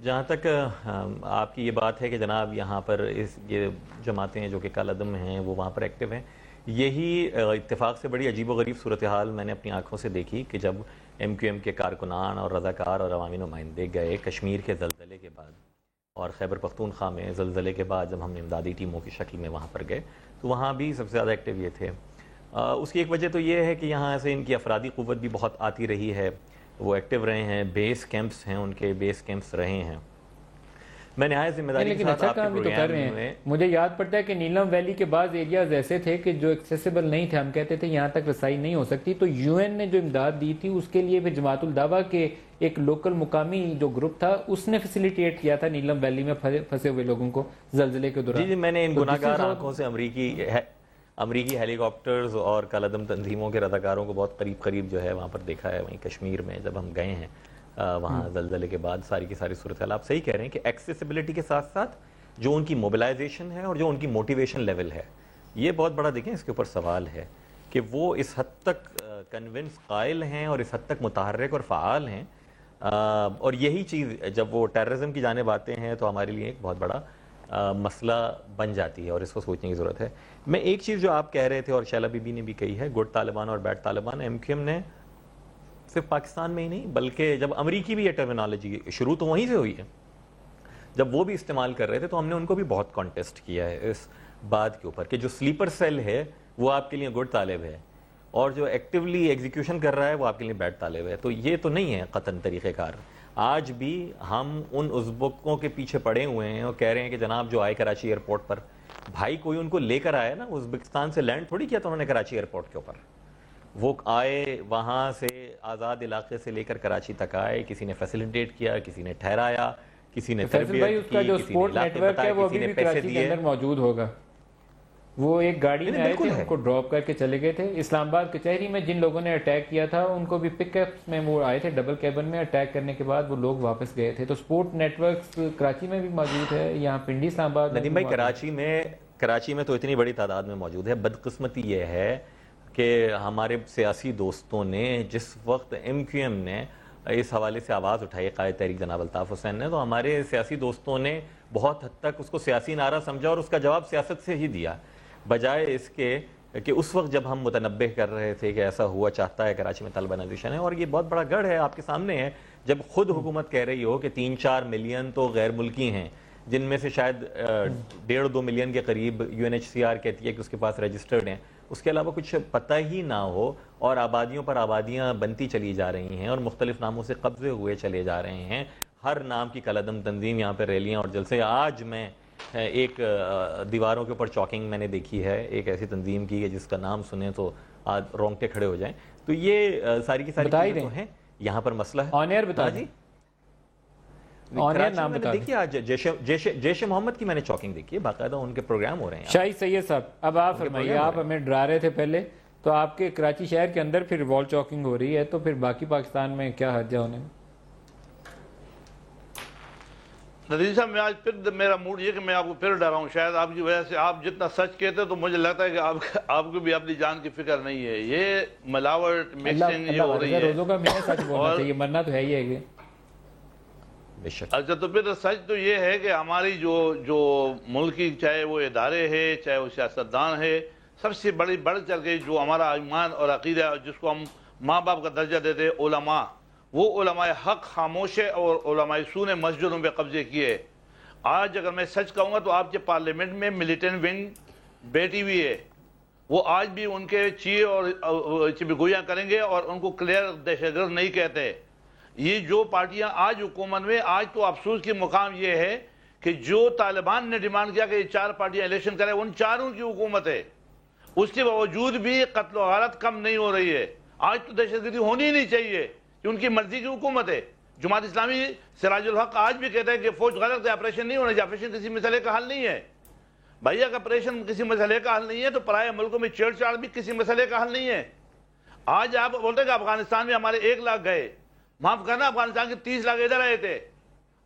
جہاں تک آپ کی یہ بات ہے کہ جناب یہاں پر یہ جماعتیں جو کہ کالعدم ہیں وہ وہاں پر ایکٹیو ہیں, یہی اتفاق سے بڑی عجیب و غریب صورتحال میں نے اپنی آنکھوں سے دیکھی کہ جب ایم کیو ایم کے کارکنان اور رضاکار اور عوامی نمائندے گئے کشمیر کے زلزلے کے بعد, اور خیبر پختونخوا میں زلزلے کے بعد جب ہم امدادی ٹیموں کی شکل میں وہاں پر گئے تو وہاں بھی سب سے زیادہ ایکٹیو یہ تھے. اس کی ایک وجہ تو یہ ہے کہ یہاں سے ان کی افرادی قوت بھی بہت آتی رہی ہے, وہ ایکٹیو رہے ہیں, بیس کیمپس ہیں, ان کے بیس کیمپس رہے ہیں. میں نہایت ذمہ داری کے ساتھ آپ کے پروگرام میں, مجھے یاد پڑتا ہے کہ نیلم ویلی کے بعض ایریاز ایسے تھے کہ جو ایکسیسیبل نہیں تھے, ہم کہتے تھے یہاں تک رسائی نہیں ہو سکتی, تو یو این نے جو امداد دی تھی اس کے لیے پھر جماعت الدعوہ کے ایک لوکل مقامی جو گروپ تھا اس نے فیسیلیٹیٹ کیا تھا نیلم ویلی میں پھنسے ہوئے لوگوں کو زلزلے کے دوران. جی میں نے ان گناہگار آنکھوں سے امریکی ہیلی کاپٹرز اور کالعدم تنظیموں کے رضاکاروں کو بہت قریب جو ہے وہاں پر دیکھا ہے. وہیں کشمیر میں جب ہم گئے ہیں وہاں زلزلے کے بعد ساری کی ساری صورتحال, آپ صحیح کہہ رہے ہیں کہ ایکسیسیبلٹی کے ساتھ ساتھ جو ان کی موبلائزیشن ہے اور جو ان کی موٹیویشن لیول ہے یہ بہت بڑا, دیکھیں اس کے اوپر سوال ہے کہ وہ اس حد تک کنونس قائل ہیں اور اس حد تک متحرک اور فعال ہیں، اور یہی چیز جب وہ ٹیررزم کی جانب آتے ہیں تو ہمارے لیے ایک بہت بڑا مسئلہ بن جاتی ہے اور اس کو سوچنے کی ضرورت ہے۔ میں ایک چیز جو آپ کہہ رہے تھے اور شیلا بی بی نے بھی کہی ہے، گڈ طالبان اور bad Taliban, M Q M نے صرف پاکستان میں ہی نہیں بلکہ جب امریکی بھی یہ ٹرمینالوجی شروع تو وہیں سے ہوئی ہے، جب وہ بھی استعمال کر رہے تھے تو ہم نے ان کو بھی بہت کانٹیسٹ کیا ہے اس بات کے اوپر کہ جو سلیپر سیل ہے وہ آپ کے لیے گڈ طالب ہے اور جو ایکٹیولی ایگزیکیوشن کر رہا ہے وہ آپ کے لیے بیڈ طالب ہے۔ تو یہ تو نہیں ہے قطعاً طریقہ کار۔ آج بھی ہم ان ازبکوں کے پیچھے پڑے ہوئے ہیں اور کہہ رہے ہیں کہ جناب جو آئے کراچی ایئرپورٹ پر، بھائی کوئی ان کو لے کر آیا نا، ازبکستان سے لینڈ تھوڑی کیا تھا انہوں نے کراچی ایئرپورٹ کے اوپر، وہ آئے وہاں سے آزاد علاقے سے لے کر کراچی تک آئے، کسی نے فیسیلیٹیٹ کیا، کسی نے ٹھہرایا، کسی نے تربیت کی، جو کسی نے سپورٹ علاقے نیٹ ورک ہے بتائے، وہ کسی ابھی نے بھی پیسے کراچی کے دیے۔ اندر موجود ہوگا۔ وہ ایک گاڑی میں آئے تھے، بالکل ان کو ڈراپ کر کے چلے گئے تھے۔ اسلام آباد کچہری میں جن لوگوں نے اٹیک کیا تھا ان کو بھی پک اپس میں وہ آئے تھے، ڈبل کیبن میں اٹیک کرنے کے بعد وہ لوگ واپس گئے تھے۔ تو سپورٹ نیٹ ورکس کراچی میں بھی موجود ہے، یہاں پنڈی اسلام آباد میں۔ ندیم بھائی کراچی میں تو اتنی بڑی تعداد میں موجود ہے۔ بدقسمتی یہ ہے کہ ہمارے سیاسی دوستوں نے جس وقت ایم کیو ایم نے اس حوالے سے آواز اٹھائی، قائد تحریک جناب الطاف حسین نے، تو ہمارے سیاسی دوستوں نے بہت حد تک اس کو سیاسی نعرہ سمجھا اور اس کا جواب سیاست سے ہی دیا، بجائے اس کے کہ اس وقت جب ہم متنبہ کر رہے تھے کہ ایسا ہوا چاہتا ہے، کراچی میں طلبہ ہے اور یہ بہت بڑا گڑھ ہے آپ کے سامنے ہے، جب خود حکومت کہہ رہی ہو کہ 3-4 ملین تو غیر ملکی ہیں، جن میں سے شاید 1.5-2 ملین کے قریب UNHCR کہتی ہے کہ اس کے پاس رجسٹرڈ ہیں، اس کے علاوہ کچھ پتہ ہی نہ ہو، اور آبادیوں پر آبادیاں بنتی چلی جا رہی ہیں اور مختلف ناموں سے قبضے ہوئے چلے جا رہے ہیں، ہر نام کی کالعدم تنظیم یہاں پہ ریلیاں اور جلسے۔ آج میں ایک دیواروں کے اوپر چاکنگ میں نے دیکھی ہے ایک ایسی تنظیم کی ہے جس کا نام سنیں تو رونگٹے کھڑے ہو جائیں۔ تو یہ ساری کی ساری چیزیں تو ہیں، یہاں پر مسئلہ ہے۔ آن ایئر بتا جی نام بتا دیکھیے، آج جیش محمد کی میں نے چاکنگ دیکھی ہے، باقاعدہ ان کے پروگرام ہو رہے ہیں۔ شاہی سید صاحب اب آپ فرمائیے، آپ ہمیں ڈرا رہے تھے پہلے، تو آپ کے کراچی شہر کے اندر پھر وال چاکنگ ہو رہی ہے، تو پھر باقی پاکستان میں کیا حرجہ ہونے میں؟ ندیم صاحب میں آج پھر میرا موڈ یہ کہ میں آپ کو پھر ڈراؤں، شاید آپ کی وجہ سے آپ جتنا سچ کہتے تو مجھے لگتا ہے کہ آپ کو بھی اپنی جان کی فکر نہیں ہے، یہ ملاوٹ مکسنگ یہ ہو رہی ہے۔ روزوں کا مینہ سچ بولنا چاہیے، مرنا تو ہے ہی ہے۔ اچھا تو پھر سچ تو یہ ہے کہ ہماری جو ملکی چاہے وہ ادارے ہے چاہے وہ سیاستدان ہے، سب سے بڑی بڑھ چل کے جو ہمارا ایمان اور عقیدہ ہے جس کو ہم ماں باپ کا درجہ دیتے ہیں، علماء، وہ علماء حق خاموش ہے اور علماء سو نے مسجدوں پہ قبضے کیے۔ آج اگر میں سچ کہوں گا تو آپ کے پارلیمنٹ میں ملیٹنٹ ونگ بیٹھی ہوئی ہے، وہ آج بھی ان کے چیئے اور چپگویاں کریں گے اور ان کو کلیئر دہشت گرد نہیں کہتے۔ یہ جو پارٹیاں آج حکومت میں، آج تو افسوس کی مقام یہ ہے کہ جو طالبان نے ڈیمانڈ کیا کہ یہ 4 پارٹیاں الیکشن کریں، ان چاروں کی حکومت ہے، اس کے باوجود بھی قتل و غارت کم نہیں ہو رہی ہے۔ آج تو دہشت گردی ہونی ہی نہیں چاہیے کہ ان کی مرضی کی حکومت ہے۔ جماعت اسلامی سراج الحق آج بھی کہتا ہے کہ فوج غلط ہے، آپریشن نہیں ہونا چاہیے، آپریشن کسی مسئلے کا حل نہیں ہے۔ بھائی اگر آپریشن کسی مسئلے کا حل نہیں ہے تو پرائے ملکوں میں چھیڑ چھاڑ بھی کسی مسئلے کا حل نہیں ہے۔ آج آپ بولتے ہیں کہ افغانستان میں ہمارے 1 لاکھ گئے، معاف کرنا افغانستان کے 30 لاکھ ادھر آئے تھے،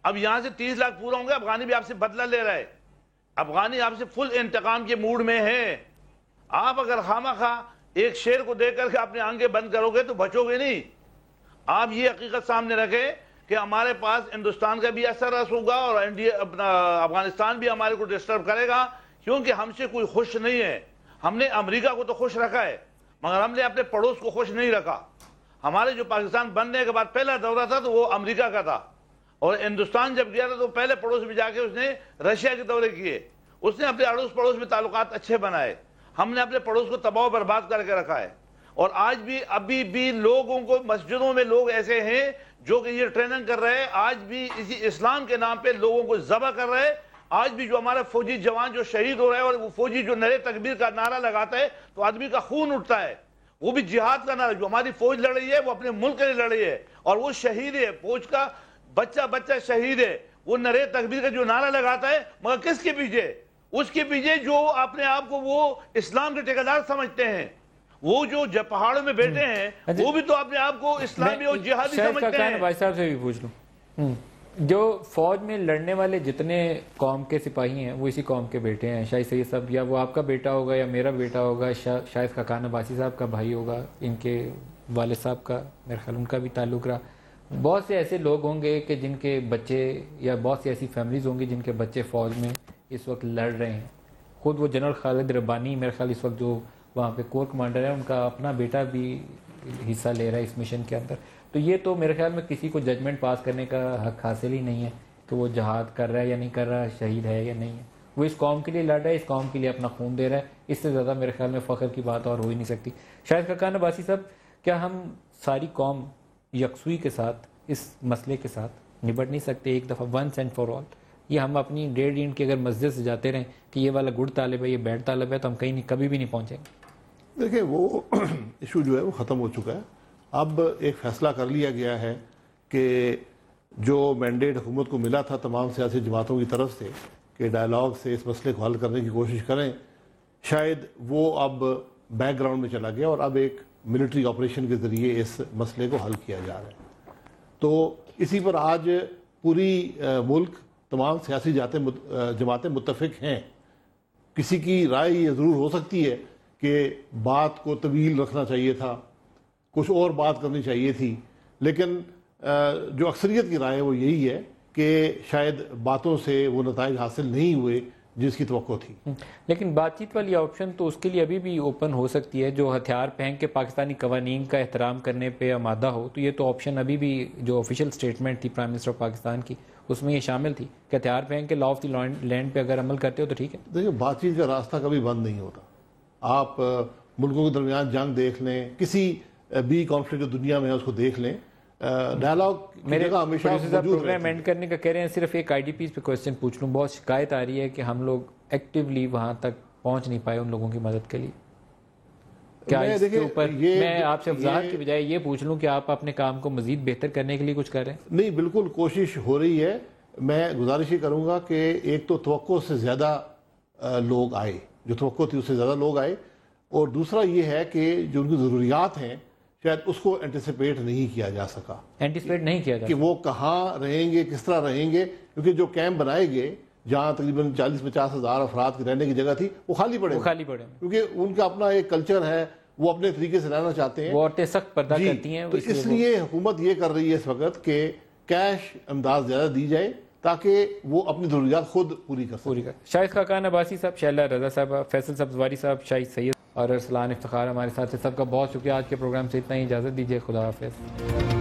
اب یہاں سے 30 لاکھ پورا ہوں گے، افغانی بھی آپ سے بدلہ لے رہا ہے، افغانی آپ سے فل انتقام کے موڈ میں ہے۔ آپ اگر خواہ ایک شیر کو دیکھ کر کے اپنے آنکھیں بند کرو گے تو بچو گے نہیں۔ آپ یہ حقیقت سامنے رکھیں کہ ہمارے پاس ہندوستان کا بھی اثر رس ہوگا اور افغانستان بھی ہمارے کو ڈسٹرب کرے گا، کیونکہ ہم سے کوئی خوش نہیں ہے۔ ہم نے امریکہ کو تو خوش رکھا ہے مگر ہم نے اپنے پڑوس کو خوش نہیں رکھا۔ ہمارے جو پاکستان بننے کے بعد پہلا دورہ تھا تو وہ امریکہ کا تھا، اور ہندوستان جب گیا تھا تو پہلے پڑوس میں جا کے اس نے رشیا کے دورے کیے، اس نے اپنے اڑوس پڑوس میں تعلقات اچھے بنائے۔ ہم نے اپنے پڑوس کو تباہ و برباد کر کے رکھا ہے، اور آج بھی ابھی بھی لوگوں کو مسجدوں میں لوگ ایسے ہیں جو کہ یہ ٹریننگ کر رہے ہیں، آج بھی اسی اسلام کے نام پہ لوگوں کو ذبح کر رہے ہیں۔ آج بھی جو ہمارا فوجی جوان جو شہید ہو رہے ہیں اور وہ فوجی جو نعرے تکبیر کا نعرہ لگاتا ہے تو آدمی کا خون اٹھتا ہے، وہ بھی جہاد کا نعرہ۔ جو ہماری فوج لڑ رہی ہے وہ اپنے ملک کے لیے لڑ رہی ہے اور وہ شہید ہے، فوج کا بچہ شہید ہے، وہ نعرے تکبیر کا جو نعرہ لگاتا ہے مگر کس کے پیچھے؟ اس کے پیچھے جو اپنے آپ کو وہ اسلام کے ٹھیکیدار سمجھتے ہیں، وہ جو پہاڑوں میں بیٹھے ہیں وہ بھی تو اپنے آپ کو اسلامی اور جہادی سمجھتے ہیں۔ بھائی صاحب سے بھی پوچھ لوں، جو فوج میں لڑنے والے جتنے قوم کے سپاہی ہیں وہ اسی قوم کے بیٹے ہیں. شاہد سید صاحب یا وہ آپ کا بیٹا ہوگا یا میرا بیٹا ہوگا, شاید خاقان عباسی صاحب کا بھائی ہوگا, ان کے والد صاحب کا میرے خیال ان کا بھی تعلق رہا. بہت سے ایسے لوگ ہوں گے کہ جن کے بچے, یا بہت سی ایسی فیملیز ہوں گی جن کے بچے فوج میں اس وقت لڑ رہے ہیں. خود وہ جنرل خالد ربانی میرے خیال اس وقت جو وہاں پہ کور کمانڈر ہے, ان کا اپنا بیٹا بھی حصہ لے رہا ہے اس مشن کے اندر. تو یہ تو میرے خیال میں کسی کو ججمنٹ پاس کرنے کا حق حاصل ہی نہیں ہے کہ وہ جہاد کر رہا ہے یا نہیں کر رہا, شہید ہے یا نہیں ہے. وہ اس قوم کے لیے لڑ رہا ہے, اس قوم کے لیے اپنا خون دے رہا ہے. اس سے زیادہ میرے خیال میں فخر کی بات اور ہو ہی نہیں سکتی. شاید خاقان عباسی صاحب, کیا ہم ساری قوم یکسوئی کے ساتھ اس مسئلے کے ساتھ نبٹ نہیں سکتے ایک دفعہ ونس اینڈ فار آل؟ یہ ہم اپنی ڈیڑھ اینڈ کی اگر مسجد سے جاتے رہیں کہ یہ والا گڈ طالب ہے, یہ بیڈ طالب ہے, تو ہم کہیں نہیں, کبھی بھی نہیں پہنچیں گے. دیکھیں وہ ایشو جو ہے وہ ختم ہو چکا ہے. اب ایک فیصلہ کر لیا گیا ہے کہ جو مینڈیٹ حکومت کو ملا تھا تمام سیاسی جماعتوں کی طرف سے کہ ڈائلاگ سے اس مسئلے کو حل کرنے کی کوشش کریں, شاید وہ اب بیک گراؤنڈ میں چلا گیا اور اب ایک ملٹری آپریشن کے ذریعے اس مسئلے کو حل کیا جا رہا ہے. تو اسی پر آج پوری ملک تمام سیاسی جماعتیں متفق ہیں. کسی کی رائے یہ ضرور ہو سکتی ہے کہ بات کو طویل رکھنا چاہیے تھا, کچھ اور بات کرنی چاہیے تھی, لیکن جو اکثریت کی رائے ہے وہ یہی ہے کہ شاید باتوں سے وہ نتائج حاصل نہیں ہوئے جس کی توقع تھی. لیکن بات چیت والی آپشن تو اس کے لیے ابھی بھی اوپن ہو سکتی ہے. جو ہتھیار پھینک کے پاکستانی قوانین کا احترام کرنے پہ آمادہ ہو, تو یہ تو آپشن ابھی بھی جو آفیشیل سٹیٹمنٹ تھی پرائم منسٹر آف پاکستان کی, اس میں یہ شامل تھی کہ ہتھیار پھینک کے لا آف دی لینڈ پہ اگر عمل کرتے ہو تو ٹھیک ہے. دیکھیں بات چیت کا راستہ کبھی بند نہیں ہوتا. آپ ملکوں کے درمیان جنگ دیکھ لیں, کسی بھی کانفلکٹ جو دنیا میں ہے اس کو دیکھ لیں, ڈائلاگ میرے ہمیشہ پروگرام اینڈ کرنے کا کہہ رہے ہیں. صرف ایک آئی ڈی پیز پہ کوشچن پوچھ لوں, بہت شکایت آ رہی ہے کہ ہم لوگ ایکٹیولی وہاں تک پہنچ نہیں پائے ان لوگوں کی مدد کے لیے. کیا اس کے اوپر میں آپ سے وضاحت کی بجائے یہ پوچھ لوں کہ آپ اپنے کام کو مزید بہتر کرنے کے لیے کچھ کر رہے ہیں؟ نہیں, بالکل کوشش ہو رہی ہے. میں گزارش یہ کروں گا کہ ایک تو توقع سے زیادہ لوگ آئے, جو توقع تھی اس سے زیادہ لوگ آئے, اور دوسرا یہ ہے کہ جو ان کی ضروریات ہیں شاید اس کو اینٹیسپیٹ نہیں کیا جا سکا. اینٹیسپیٹ نہیں کیا جا کہ وہ کہاں رہیں گے, کس طرح رہیں گے, کیونکہ جو کیمپ بنائے گئے جہاں تقریباً 40-50 ہزار افراد کی رہنے کی جگہ تھی وہ خالی پڑے, کیونکہ ان کا اپنا ایک کلچر ہے, وہ اپنے طریقے سے رہنا چاہتے ہیں. وہ عورتیں سخت پردہ کرتی ہیں, تو اس لیے حکومت یہ کر رہی ہے اس وقت کہ کیش امداد زیادہ دی جائے تاکہ وہ اپنی ضروریات خود پوری کر سکیں. شاہد خاقان عباسی صاحب, شیلا رضا صاحب, فیصل سبزواری صاحب, شاہد سید اور ارسلان افتخار ہمارے ساتھ. سب کا بہت شکریہ. آج کے پروگرام سے اتنا ہی, اجازت دیجیے. خدا حافظ.